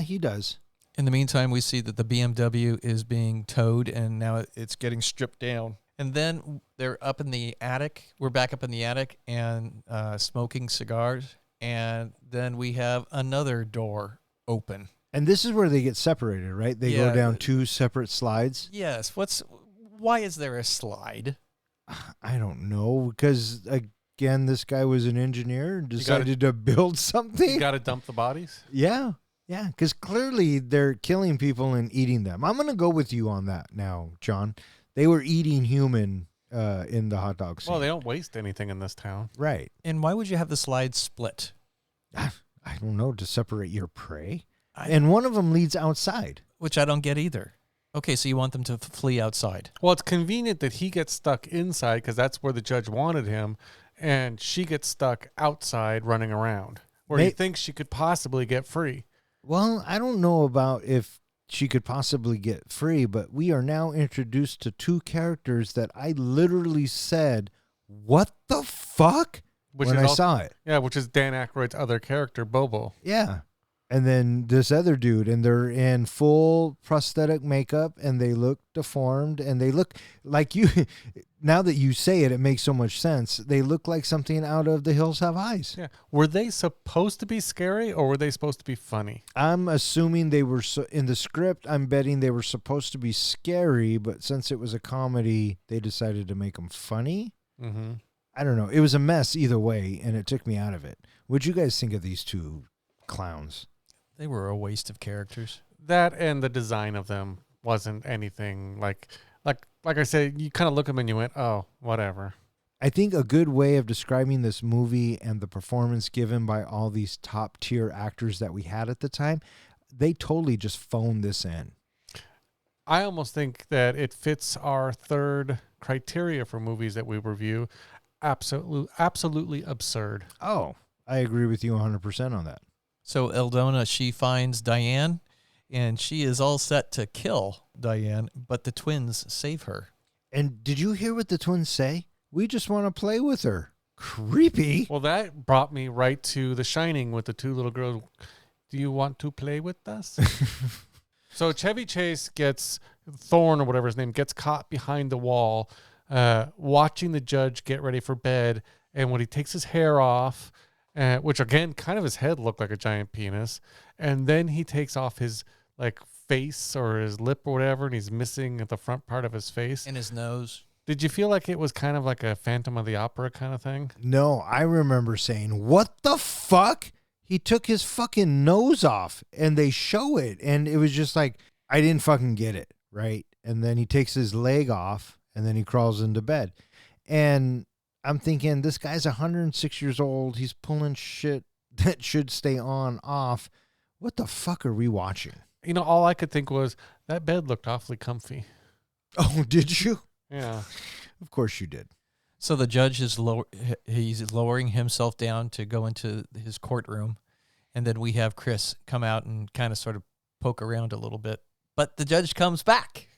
he does. In the meantime, we see that the BMW is being towed, and now it's getting stripped down. And then they're up in the attic. We're back up in the attic and smoking cigars. And then we have another door open. And this is where they get separated, right? They go down two separate slides. Yes. Why is there a slide? I don't know. Because, again, this guy was an engineer and decided to build something. You got to dump the bodies? Yeah. Yeah. Because clearly they're killing people and eating them. I'm going to go with you on that now, John. They were eating human in the hot dog scene. Well, they don't waste anything in this town. Right. And why would you have the slide split? I don't know, to separate your prey. And one of them leads outside. Which I don't get either. Okay, so you want them to flee outside. Well, it's convenient that he gets stuck inside because that's where the judge wanted him, and she gets stuck outside running around where he thinks she could possibly get free. Well, I don't know about if she could possibly get free, but we are now introduced to two characters that I literally said, what the fuck? When I saw it. Yeah, which is Dan Aykroyd's other character, Bobo. Yeah. And then this other dude, and they're in full prosthetic makeup, and they look deformed, and they look like you. Now that you say it, it makes so much sense. They look like something out of The Hills Have Eyes. Yeah. Were they supposed to be scary, or were they supposed to be funny? I'm assuming they were, in the script, I'm betting they were supposed to be scary, but since it was a comedy, they decided to make them funny. Mm-hmm. I don't know. It was a mess either way, and it took me out of it. What'd you guys think of these two clowns? They were a waste of characters. That and the design of them wasn't anything like I said, you kind of look at them and you went, oh, whatever. I think a good way of describing this movie and the performance given by all these top tier actors that we had at the time, they totally just phoned this in. I almost think that it fits our third criteria for movies that we review. Absolutely absurd. Oh, I agree with you 100% on that. So Eldona, she finds Diane, and she is all set to kill Diane, but the twins save her. And did you hear what the twins say? We just want to play with her. Creepy. Well, that brought me right to The Shining with the two little girls. Do you want to play with us? So Chevy Chase gets Thorne or whatever his name gets caught behind the wall, watching the judge get ready for bed. And when he takes his hair off, which again, kind of his head looked like a giant penis, and then he takes off his like face or his lip or whatever, and he's missing the front part of his face and his nose. Did you feel like it was kind of like a Phantom of the Opera kind of thing? No, I remember saying, what the fuck? He took his fucking nose off, and they show it, and it was just like, I didn't fucking get it, right? And then he takes his leg off, and then he crawls into bed. And I'm thinking, this guy's 106 years old. He's pulling shit that should stay on, off. What the fuck are we watching? You know, all I could think was, that bed looked awfully comfy. Oh, did you? Yeah. Of course you did. So the judge is he's lowering himself down to go into his courtroom, and then we have Chris come out and kind of sort of poke around a little bit. But the judge comes back.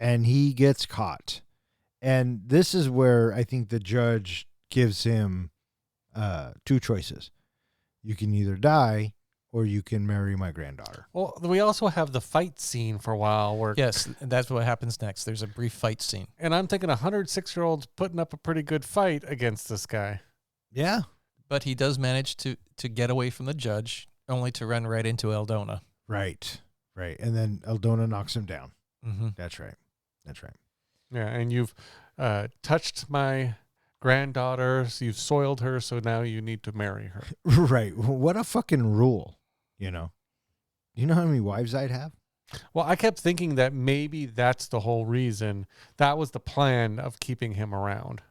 And he gets caught. And this is where I think the judge gives him two choices. You can either die or you can marry my granddaughter. Well, we also have the fight scene for a while where... Yes, that's what happens next. There's a brief fight scene. And I'm thinking a 106-year-old's putting up a pretty good fight against this guy. Yeah. But he does manage to get away from the judge, only to run right into Eldona. Right. And then Eldona knocks him down. Mm-hmm. That's right. Yeah, and you've touched my granddaughter, so you've soiled her, so now you need to marry her. Right. What a fucking rule, you know? You know how many wives I'd have? Well, I kept thinking that maybe that's the whole reason. That was the plan of keeping him around.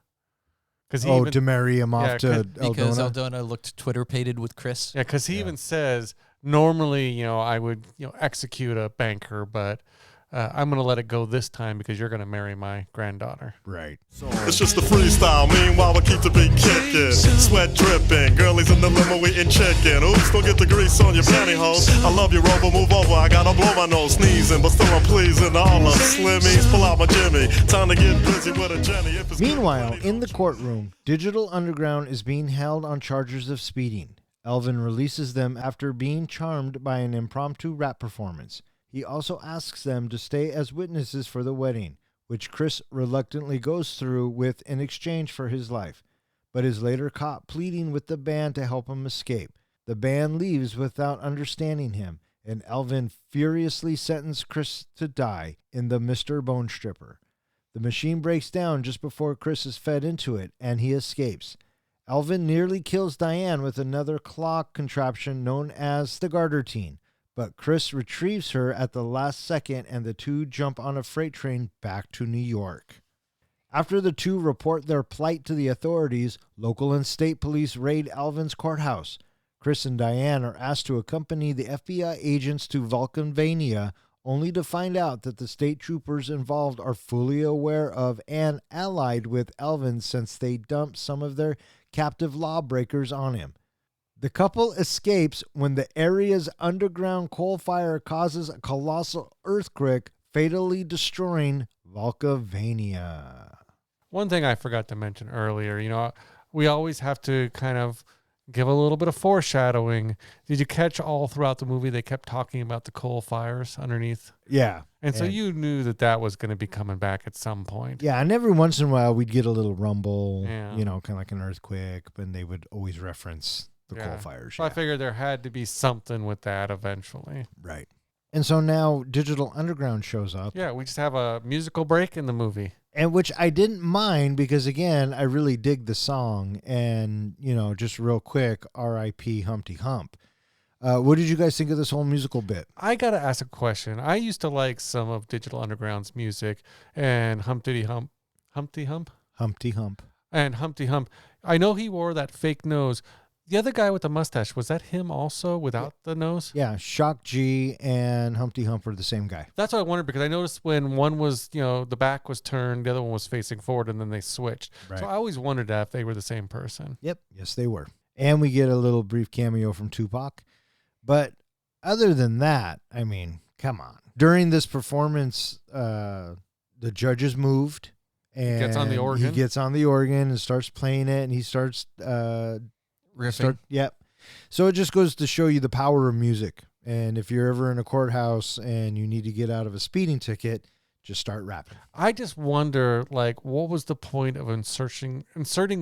To marry him off to Eldona? Because Eldona looked Twitter-pated with Chris. Yeah, because he even says, normally, I would, execute a banker, but I'm going to let it go this time because you're going to marry my granddaughter. Right. It's just a freestyle. Meanwhile, we keep the beat kicking. Sweat dripping. Girlies in the limo eating chicken. Oops, don't get the grease on your pantyhose. I love you, Rover. Move over. I gotta blow my nose. Sneezing, but still I'm pleasing. All of Slimmies. Pull out my Jimmy. Time to get busy with a Jenny. Meanwhile, in the courtroom, Digital Underground is being held on charges of speeding. Elvin releases them after being charmed by an impromptu rap performance. He also asks them to stay as witnesses for the wedding, which Chris reluctantly goes through with in exchange for his life, but is later caught pleading with the band to help him escape. The band leaves without understanding him, and Elvin furiously sentences Chris to die in the Mr. Bone Stripper. The machine breaks down just before Chris is fed into it, and he escapes. Elvin nearly kills Diane with another claw contraption known as the garter teen. But Chris retrieves her at the last second, and the two jump on a freight train back to New York. After the two report their plight to the authorities, local and state police raid Elvin's courthouse. Chris and Diane are asked to accompany the FBI agents to Vulcanvania, only to find out that the state troopers involved are fully aware of and allied with Elvin since they dumped some of their captive lawbreakers on him. The couple escapes when the area's underground coal fire causes a colossal earthquake, fatally destroying Vulcanvania. One thing I forgot to mention earlier, we always have to kind of give a little bit of foreshadowing. Did you catch all throughout the movie they kept talking about the coal fires underneath? Yeah. And so you knew that was going to be coming back at some point. Yeah, and every once in a while we'd get a little rumble, Yeah. kind of like an earthquake, but they would always reference the coal fires. So I figured there had to be something with that eventually. Right. And so now Digital Underground shows up. Yeah, we just have a musical break in the movie. And which I didn't mind because, again, I really dig the song. And, just real quick, R.I.P. Humpty Hump. What did you guys think of this whole musical bit? I got to ask a question. I used to like some of Digital Underground's music and Humpty Hump. Humpty Hump. And Humpty Hump. I know he wore that fake nose. The other guy with the mustache, was that him also without the nose? Yeah, Shock G and Humpty Hump were the same guy. That's what I wondered because I noticed when one was, the back was turned, the other one was facing forward, and then they switched. Right. So I always wondered if they were the same person. Yep. Yes, they were. And we get a little brief cameo from Tupac. But other than that, I mean, come on. During this performance, the judge is moved. And Gets on the organ. He gets on the organ and starts playing it, and he starts... riffing. Yep. So it just goes to show you the power of music. And if you're ever in a courthouse and you need to get out of a speeding ticket, just start rapping. I just wonder, like, what was the point of inserting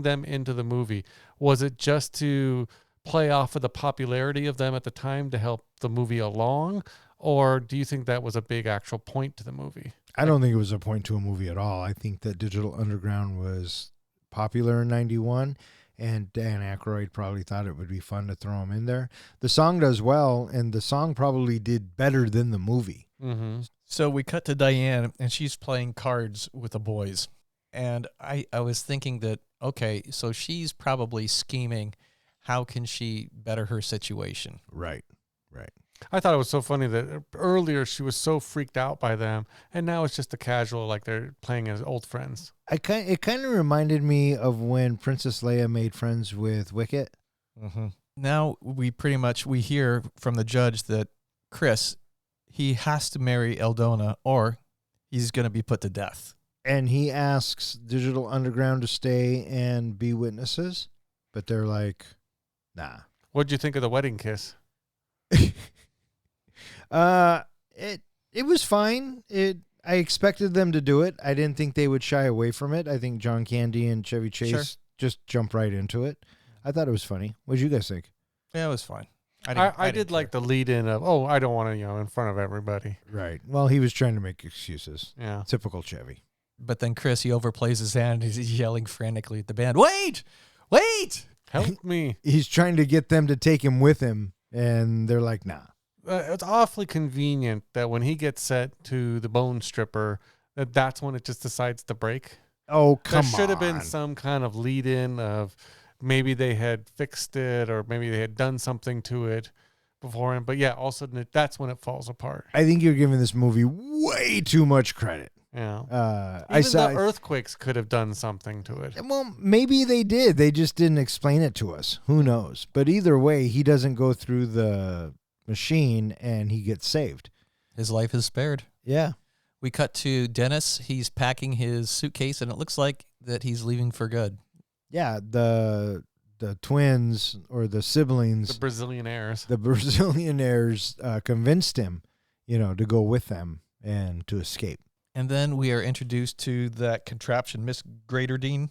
them into the movie? Was it just to play off of the popularity of them at the time to help the movie along? Or do you think that was a big actual point to the movie? I don't think it was a point to a movie at all. I think that Digital Underground was popular in 91, and Dan Aykroyd probably thought it would be fun to throw him in there. The song does well, and the song probably did better than the movie. Mm-hmm. So we cut to Diane, and she's playing cards with the boys. And I was thinking that, okay, so she's probably scheming. How can she better her situation? Right. I thought it was so funny that earlier she was so freaked out by them, and now it's just a casual, like they're playing as old friends. It kind of reminded me of when Princess Leia made friends with Wicket. Mm-hmm. Now we hear from the judge that Chris, he has to marry Eldona or he's going to be put to death. And he asks Digital Underground to stay and be witnesses, but they're like, nah. What'd you think of the wedding kiss? It was fine. I expected them to do it. I didn't think they would shy away from it. I think John Candy and Chevy Chase just jumped right into it. I thought it was funny. What did you guys think? Yeah, it was fine. I did like the lead in of, I don't want to, in front of everybody. Right. Well, he was trying to make excuses. Yeah. Typical Chevy. But then Chris, he overplays his hand. He's yelling frantically at the band, wait! Help me. He's trying to get them to take him with him, and they're like, nah. It's awfully convenient that when he gets set to the bone stripper, that's when it just decides to break. Oh, come on. There should have been some kind of lead in of maybe they had fixed it or maybe they had done something to it beforehand. But yeah, all of a sudden that's when it falls apart. I think you're giving this movie way too much credit. Yeah. Even the earthquakes could have done something to it. Well, maybe they did. They just didn't explain it to us. Who knows? But either way, he doesn't go through the machine and he gets saved. His life is spared. Yeah. We cut to Dennis. He's packing his suitcase, and it looks like that he's leaving for good. Yeah, the twins or the siblings, The Brazilian heirs convinced him, to go with them and to escape. And then we are introduced to that contraption, Miss Graderdine,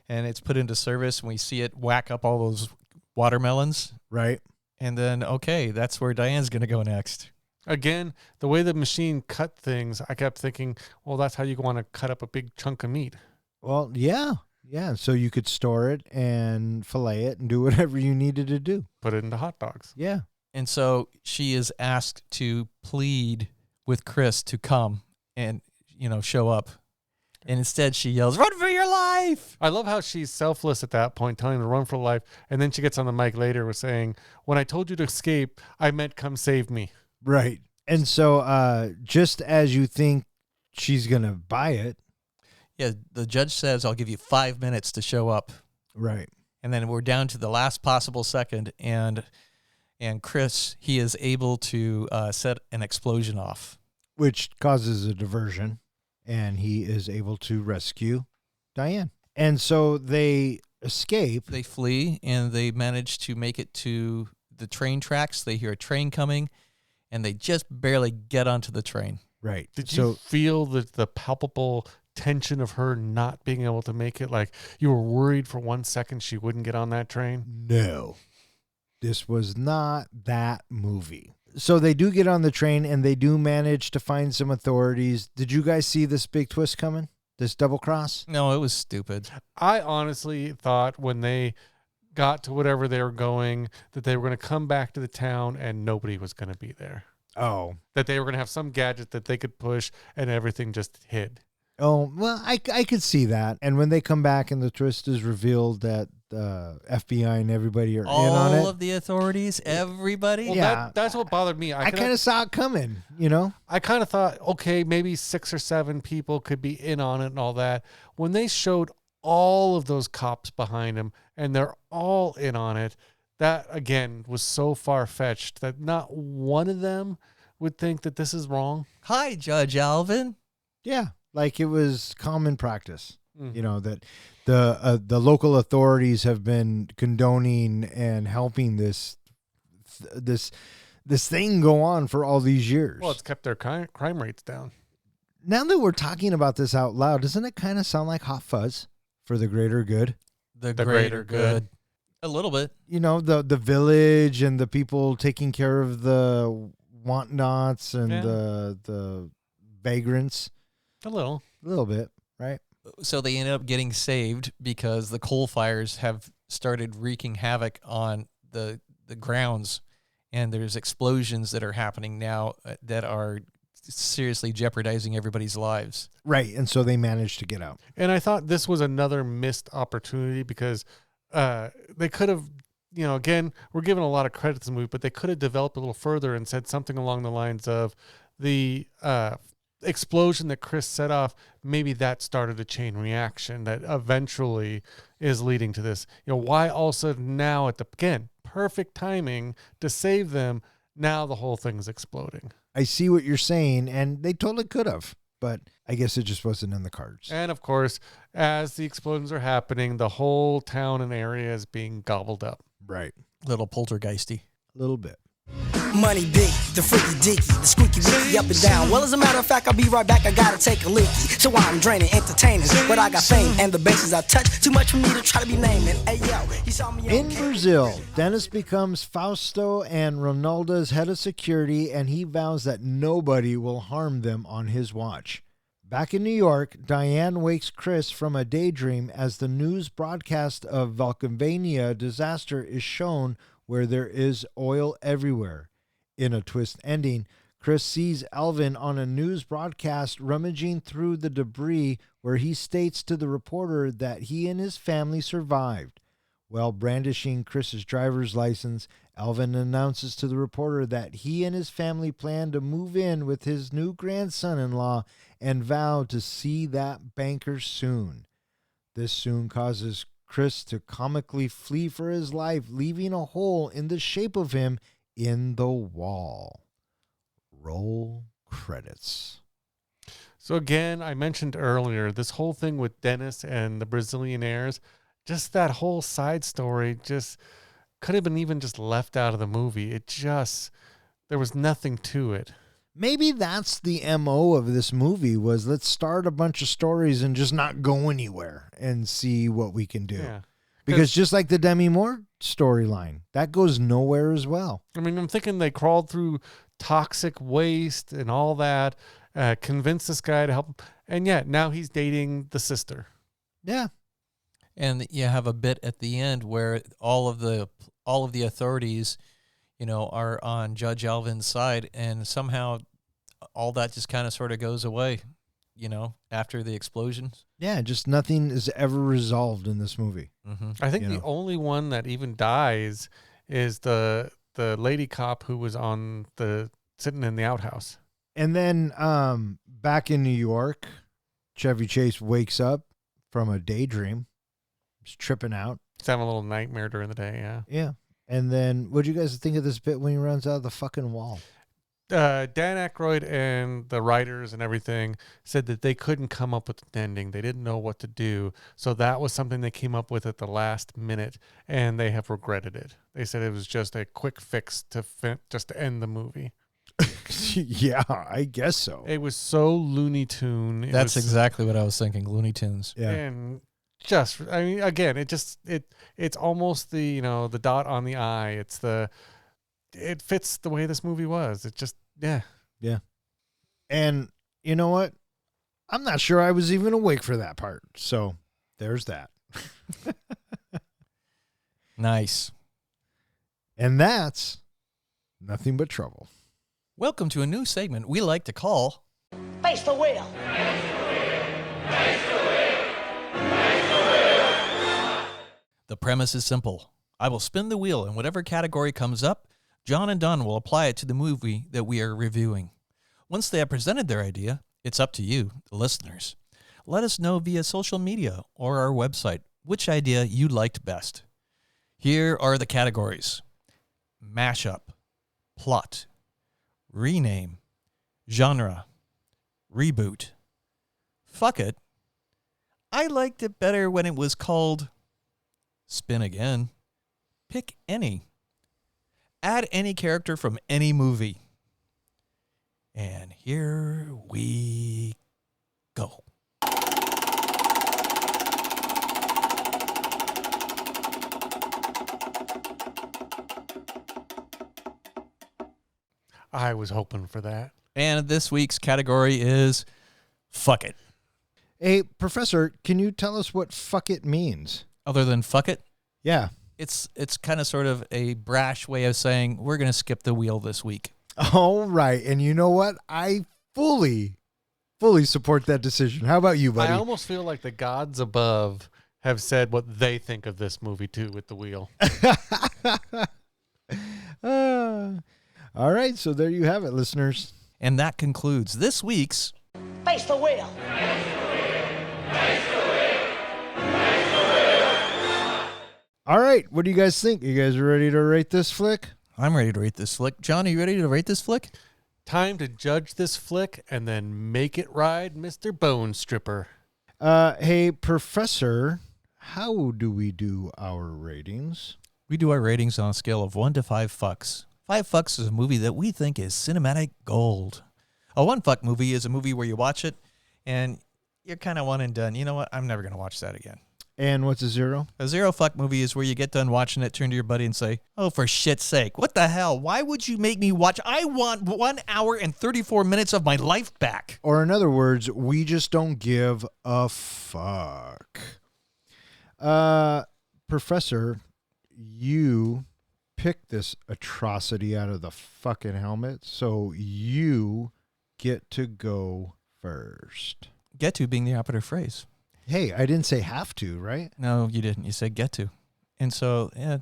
and it's put into service, and we see it whack up all those watermelons. Right. And then, okay, that's where Diane's going to go next. Again, the way the machine cut things, I kept thinking, well, that's how you want to cut up a big chunk of meat. Well, yeah. Yeah, so you could store it and fillet it and do whatever you needed to do. Put it into hot dogs. Yeah. And so she is asked to plead with Chris to come and, show up. And instead she yells, "Run for your life!" I love how she's selfless at that point, telling him to run for life. And then she gets on the mic later with saying, when I told you to escape, I meant come save me. Right. And so just as you think she's going to buy it. Yeah, the judge says, I'll give you 5 minutes to show up. Right. And then we're down to the last possible second, and Chris, he is able to set an explosion off. Which causes a diversion, and he is able to rescue Diane. And so they escape. They flee, and they manage to make it to the train tracks. They hear a train coming, and they just barely get onto the train. Right. Did you feel the palpable tension of her not being able to make it? Like you were worried for 1 second she wouldn't get on that train? No. This was not that movie. So they do get on the train and they do manage to find some authorities. Did you guys see this big twist coming? This double cross? No, it was stupid. I honestly thought when they got to whatever they were going that they were going to come back to the town and nobody was going to be there. Oh. That they were going to have some gadget that they could push and everything just hid. Oh, well, I could see that. And when they come back and the twist is revealed that FBI and everybody are in on it. All of the authorities, everybody. Well, Yeah. that's what bothered me. I kind of saw it coming, I kind of thought, okay, maybe 6 or 7 people could be in on it and all that. When they showed all of those cops behind him and they're all in on it, that, again, was so far-fetched that not one of them would think that this is wrong. Hi, Judge Alvin. Yeah. Like it was common practice, Mm-hmm. that the local authorities have been condoning and helping this this thing go on for all these years. Well, it's kept their crime rates down. Now that we're talking about this out loud, doesn't it kind of sound like Hot Fuzz for the greater good? The greater good. A little bit. You know, the village and the people taking care of the want-nots and Yeah. the vagrants. A little. A little bit, right? So they ended up getting saved because the coal fires have started wreaking havoc on the grounds, and there's explosions that are happening now that are seriously jeopardizing everybody's lives. Right, and so they managed to get out. And I thought this was another missed opportunity because they could have, again, we're giving a lot of credit to the movie, but they could have developed a little further and said something along the lines of the explosion that Chris set off, maybe that started a chain reaction that eventually is leading to this. Why also now again, perfect timing to save them. Now the whole thing's exploding. I see what you're saying, and they totally could have, but I guess it just wasn't in the cards. And of course, as the explosions are happening, the whole town and area is being gobbled up. Right. Little poltergeisty. A little bit. Money big, the freaky deaky, the squeaky wicky up and down. Well, as a matter of fact, I'll be right back. I gotta take a leaky. So I'm draining entertainers, but I got fame and the bases I touch. Too much for me to try to be naming. Hey yo, he saw me In Brazil, Dennis becomes Fausto and Ronaldo's head of security, and he vows that nobody will harm them on his watch. Back in New York, Diane wakes Chris from a daydream as the news broadcast of Volcanonia disaster is shown, where there is oil everywhere. In a twist ending, Chris sees Elvin on a news broadcast rummaging through the debris, where he states to the reporter that he and his family survived. While brandishing Chris's driver's license, Elvin announces to the reporter that he and his family plan to move in with his new grandson-in-law and vow to see that banker soon. This soon causes Chris to comically flee for his life, leaving a hole in the shape of him in the wall. Roll credits. So again, I mentioned earlier, this whole thing with Dennis and the Brazilian heirs, just that whole side story just could have been even just left out of the movie. There was nothing to it. Maybe that's the MO of this movie, was let's start a bunch of stories and just not go anywhere and see what we can do. Yeah. Because just like the Demi Moore storyline, that goes nowhere as well. I mean, I'm thinking they crawled through toxic waste and all that, convinced this guy to help him, and yet now he's dating the sister. Yeah. And you have a bit at the end where all of the authorities, are on Judge Alvin's side, and somehow all that just kind of sort of goes away, after the explosions. Yeah, just nothing is ever resolved in this movie. Mm-hmm. I think the only one that even dies is the lady cop who was sitting in the outhouse. And then back in New York, Chevy Chase wakes up from a daydream. He's tripping out. He's having a little nightmare during the day, yeah. Yeah. And then what'd you guys think of this bit when he runs out of the fucking wall? Dan Aykroyd and the writers and everything said that they couldn't come up with an ending. They didn't know what to do. So that was something they came up with at the last minute, and they have regretted it. They said it was just a quick fix just to end the movie. Yeah, I guess so. It was so Looney Tune. That's exactly what I was thinking, Looney Tunes. Yeah. And again, it's almost the dot on the I. It fits the way this movie was. It just, yeah. Yeah. And you know what? I'm not sure I was even awake for that part. So there's that. Nice. And that's nothing but trouble. Welcome to a new segment we like to call Face the wheel. The premise is simple. I will spin the wheel, and whatever category comes up, John and Don will apply it to the movie that we are reviewing. Once they have presented their idea, it's up to you, the listeners. Let us know via social media or our website which idea you liked best. Here are the categories: mashup, plot, rename, genre, reboot, fuck it, I liked it better when it was called spin again, pick any, Add any character from any movie. And here we go. I was hoping for that. And this week's category is fuck it. Hey, Professor, can you tell us what fuck it means? Other than fuck it, Yeah. it's kind of sort of a brash way of saying we're going to skip the wheel this week. All right. And you know what? I fully support that decision. How about you, buddy? I almost feel like the gods above have said what they think of this movie too with the wheel. All right. So there you have it, listeners. And that concludes this week's Face the wheel. All right. What do you guys think? You guys ready to rate this flick? I'm ready to rate this flick. John, are you ready to rate this flick? Time to judge this flick and then make it ride, Mr. Bone Stripper. Hey, Professor, how do we do our ratings? We do our ratings on a scale of 1 to 5 fucks. 5 fucks is a movie that we think is cinematic gold. A 1 fuck movie is a movie where you watch it and you're kind of one and done. You know what? I'm never going to watch that again. And what's a 0? A 0 fuck movie is where you get done watching it, turn to your buddy and say, oh, for shit's sake, what the hell? Why would you make me watch? I want 1 hour and 34 minutes of my life back. Or in other words, we just don't give a fuck. Professor, you picked this atrocity out of the fucking helmet, so you get to go first. Get to being the operative phrase. Hey, I didn't say have to, right? No, you didn't. You said get to. And so, yeah,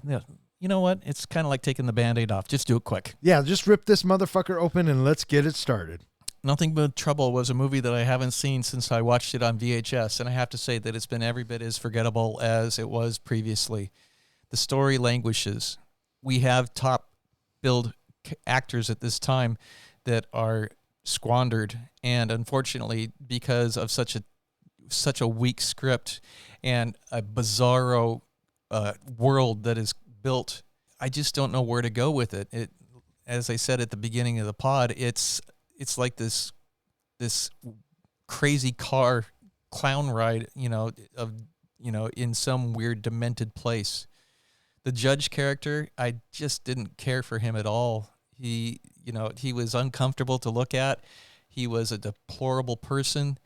you know what? It's kind of like taking the Band-Aid off. Just do it quick. Yeah, just rip this motherfucker open and let's get it started. Nothing But Trouble was a movie that I haven't seen since I watched it on VHS, and I have to say that it's been every bit as forgettable as it was previously. The story languishes. We have top-billed actors at this time that are squandered, and unfortunately, because of such a weak script and a bizarro world that is built, I just don't know where to go with it. It, as I said at the beginning of the pod, it's like this crazy car clown ride, in some weird demented place. The judge character, I just didn't care for him at all. He was uncomfortable to look at. He was a deplorable person,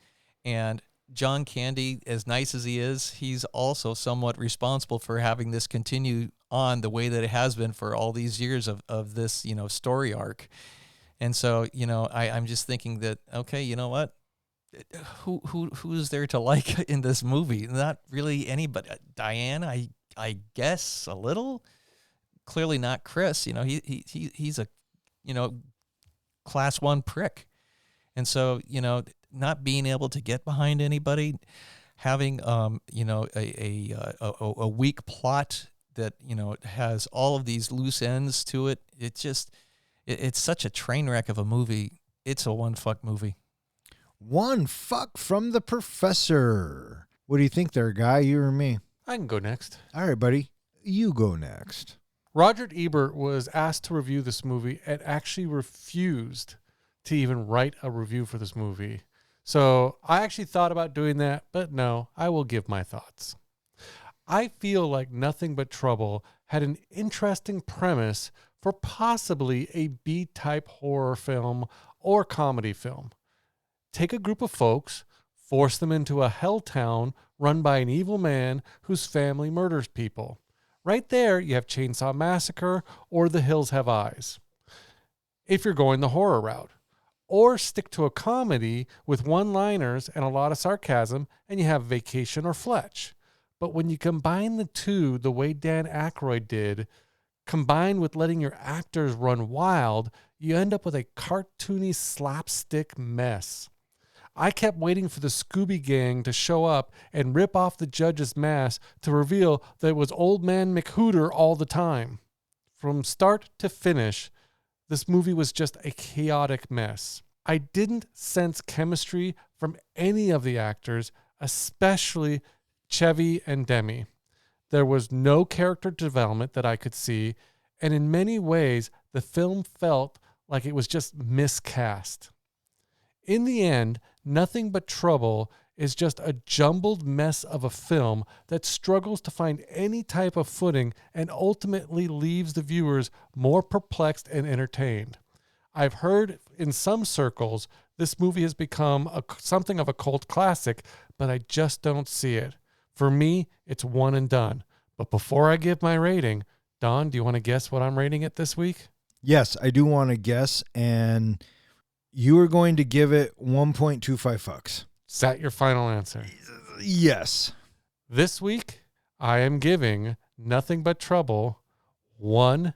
and John Candy, as nice as he is, he's also somewhat responsible for having this continue on the way that it has been for all these years of this, story arc. And so, I'm just thinking that, okay, you know what? Who's there to like in this movie? Not really anybody. Diane, I guess a little. Clearly not Chris. He's a, class 1 prick. And so, not being able to get behind anybody, having a weak plot that has all of these loose ends to it. It's such a train wreck of a movie. It's a 1 fuck movie. 1 fuck from the Professor. What do you think there, Guy? You or me? I can go next. All right, buddy. You go next. Roger Ebert was asked to review this movie and actually refused to even write a review for this movie. So I actually thought about doing that, but no, I will give my thoughts. I feel like Nothing But Trouble had an interesting premise for possibly a B-type horror film or comedy film. Take a group of folks, force them into a hell town run by an evil man whose family murders people. Right there, you have Chainsaw Massacre or The Hills Have Eyes, if you're going the horror route. Or stick to a comedy with one-liners and a lot of sarcasm, and you have Vacation or Fletch. But when you combine the two the way Dan Aykroyd did, combined with letting your actors run wild, you end up with a cartoony slapstick mess. I kept waiting for the Scooby Gang to show up and rip off the judge's mask to reveal that it was Old Man McHooter all the time. From start to finish, this movie was just a chaotic mess. I didn't sense chemistry from any of the actors, especially Chevy and Demi. There was no character development that I could see, and in many ways, the film felt like it was just miscast. In the end, Nothing But Trouble is just a jumbled mess of a film that struggles to find any type of footing and ultimately leaves the viewers more perplexed and entertained. I've heard in some circles this movie has become something of a cult classic, but I just don't see it. For me, it's one and done. But before I give my rating, Don, do you want to guess what I'm rating it this week? Yes, I do want to guess, and you are going to give it 1.25 fucks. Is that your final answer? Yes. This week, I am giving Nothing But Trouble 1.25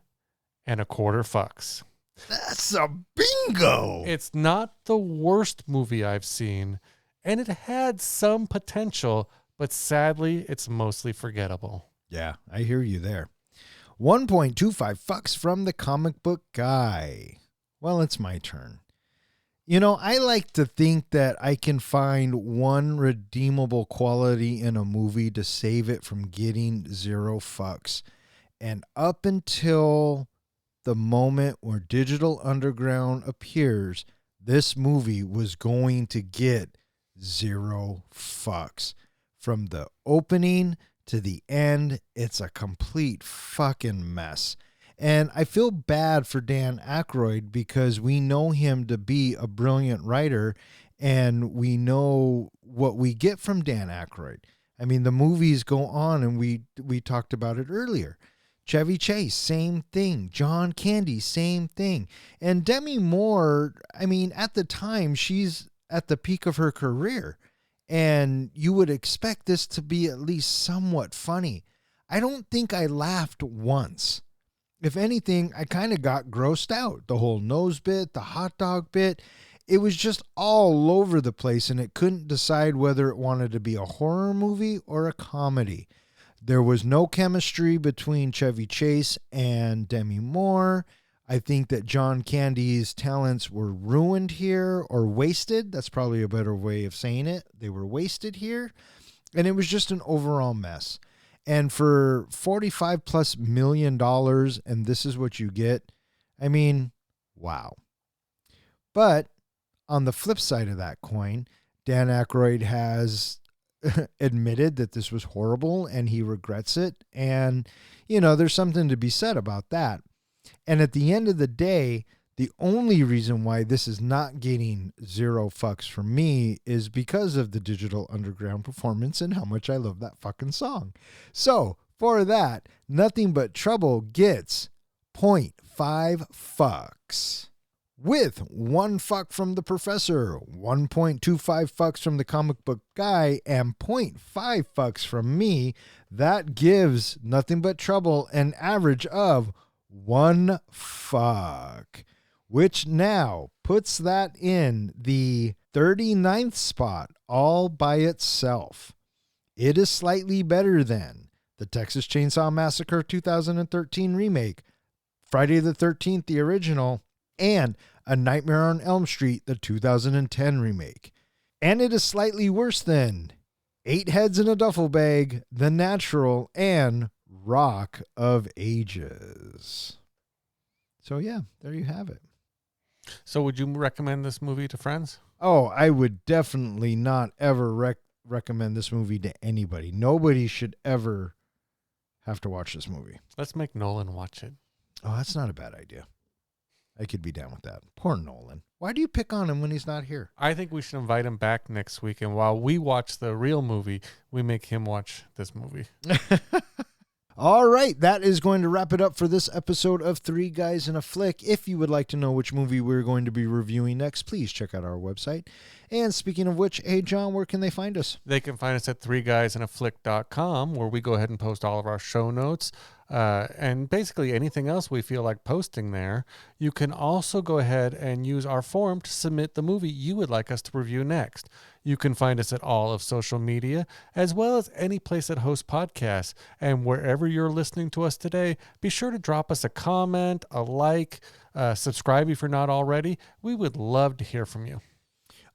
fucks. That's a bingo. It's not the worst movie I've seen, and it had some potential, but sadly, it's mostly forgettable. Yeah, I hear you there. 1.25 fucks from the comic book guy. Well, it's my turn. You know, I like to think that I can find one redeemable quality in a movie to save it from getting 0 fucks. And up until the moment where Digital Underground appears, this movie was going to get 0 fucks. From the opening to the end, it's a complete fucking mess. And I feel bad for Dan Aykroyd because we know him to be a brilliant writer, and we know what we get from Dan Aykroyd. I mean, the movies go on, and we talked about it earlier. Chevy Chase, same thing. John Candy, same thing. And Demi Moore, I mean, at the time, she's at the peak of her career, and you would expect this to be at least somewhat funny. I don't think I laughed once. If anything, I kind of got grossed out. The whole nose bit, the hot dog bit, it was just all over the place, and it couldn't decide whether it wanted to be a horror movie or a comedy. There was no chemistry between Chevy Chase and Demi Moore. I think that John Candy's talents were ruined here, or wasted. That's probably a better way of saying it. They were wasted here, and it was just an overall mess. And for $45+ million, and this is what you get, I mean, wow. But on the flip side of that coin, Dan Aykroyd has admitted that this was horrible and he regrets it. And, you know, there's something to be said about that. And at the end of the day, the only reason why this is not getting 0 fucks from me is because of the Digital Underground performance and how much I love that fucking song. So for that, Nothing But Trouble gets 0.5 fucks. With 1 fuck from the professor, 1.25 fucks from the comic book guy, and 0.5 fucks from me, that gives Nothing But Trouble an average of 1 fuck, which now puts that in the 39th spot all by itself. It is slightly better than the Texas Chainsaw Massacre 2013 remake, Friday the 13th, the original, and A Nightmare on Elm Street, the 2010 remake. And it is slightly worse than 8 Heads in a Duffel Bag, The Natural, and Rock of Ages. So yeah, there you have it. So would you recommend this movie to friends? Oh, I would definitely not ever recommend this movie to anybody. Nobody should ever have to watch this movie. Let's make Nolan watch it. Oh, that's not a bad idea. I could be down with that. Poor Nolan. Why do you pick on him when he's not here? I think we should invite him back next week, and while we watch the real movie, we make him watch this movie. All right, that is going to wrap it up for this episode of Three Guys in a Flick. If you would like to know which movie we're going to be reviewing next, please check out our website. And speaking of which, hey, John, where can they find us? They can find us at threeguysinaFlick.com, where we go ahead and post all of our show notes and basically anything else we feel like posting there. You can also go ahead and use our form to submit the movie you would like us to review next. You can find us at all of social media, as well as any place that hosts podcasts. And wherever you're listening to us today, be sure to drop us a comment, a like, subscribe if you're not already. We would love to hear from you.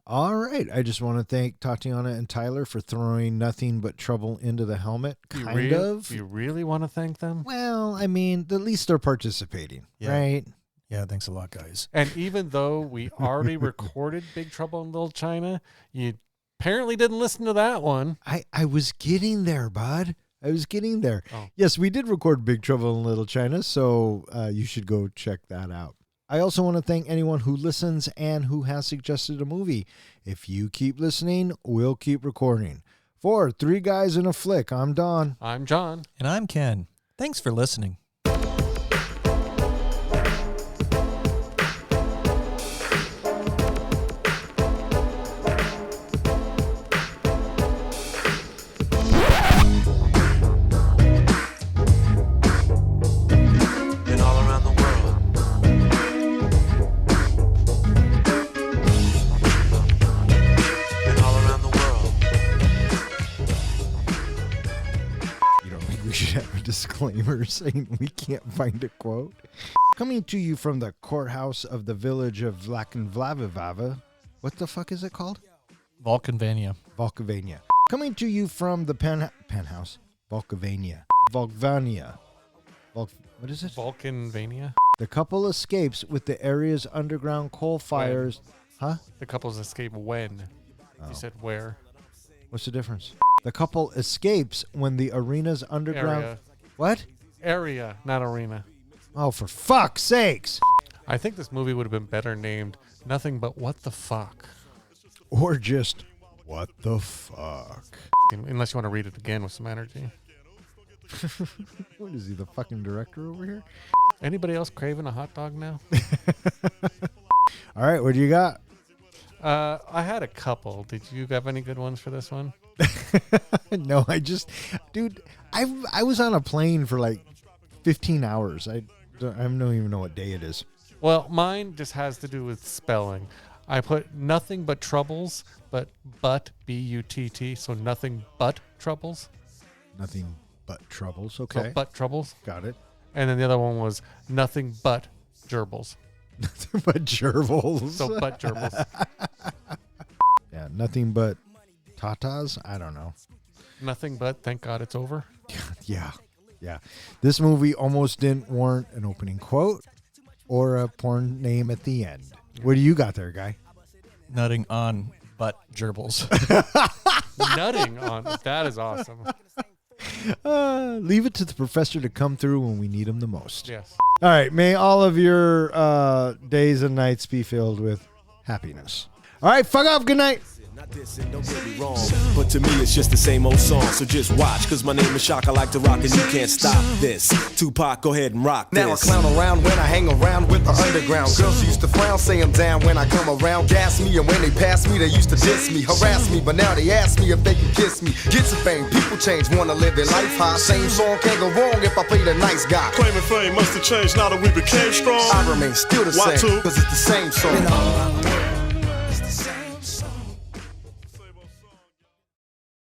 All right. I just want to thank Tatiana and Tyler for throwing nothing but trouble into the helmet. Kind of. You really want to thank them? Well, I mean, at least they're participating, right? Yeah, thanks a lot, guys. And even though we already recorded Big Trouble in Little China, you apparently didn't listen to that one. I was getting there, bud. I was getting there. Oh. Yes, we did record Big Trouble in Little China, so you should go check that out. I also want to thank anyone who listens and who has suggested a movie. If you keep listening, we'll keep recording. For Three Guys in a Flick, I'm Don. I'm John. And I'm Ken. Thanks for listening. And all around the world. And all around the world. You don't think we should have a disclaimer saying we can't find a quote? Coming to you from the courthouse of the village of Vlakenvlavivava. What the fuck is it called? Volcanvania. Volcavania. Coming to you from the penthouse. Volcavania. Volcvania. What is it? Vulcanvania. The couple escapes with the area's underground coal fires. Huh? The couples escape when? You said where? What's the difference? The couple escapes when the arena's underground... Area. What? Area, not arena. Oh, for fuck's sakes! I think this movie would have been better named Nothing But What the Fuck. Or just, what the fuck? Unless you want to read it again with some energy. What is he, the fucking director over here? Anybody else craving a hot dog now? All right, what do you got? I had a couple. Did you have any good ones for this one? No, dude, I was on a plane for like 15 hours. I don't even know what day it is. Well, mine just has to do with spelling. I put nothing but troubles, but B-U-T-T, so nothing but troubles. Nothing but troubles. Okay. So but troubles. Got it. And then the other one was nothing but gerbils. Nothing but gerbils. So but gerbils. Yeah, nothing but tatas. I don't know. Nothing but thank God it's over. Yeah. This movie almost didn't warrant an opening quote or a porn name at the end. What do you got there, guy? Nutting on butt gerbils. Nutting on. That is awesome. Leave it to the professor to come through when we need him the most. Yes. All right. May all of your days and nights be filled with happiness. All right. Fuck off. Good night. Not this and don't get me wrong, but to me it's just the same old song. So just watch, cause my name is Shock. I like to rock and you can't stop this. Tupac, go ahead and rock this. Now I clown around when I hang around with the underground. Girls used to frown, say I'm down when I come around. Gas me, and when they pass me, they used to diss me, harass me. But now they ask me if they can kiss me. Get some fame, people change, wanna live their life high. Same song can't go wrong if I play the nice guy. Claiming fame must have changed now that we became strong. I remain still the Why same, two? cause it's the same song.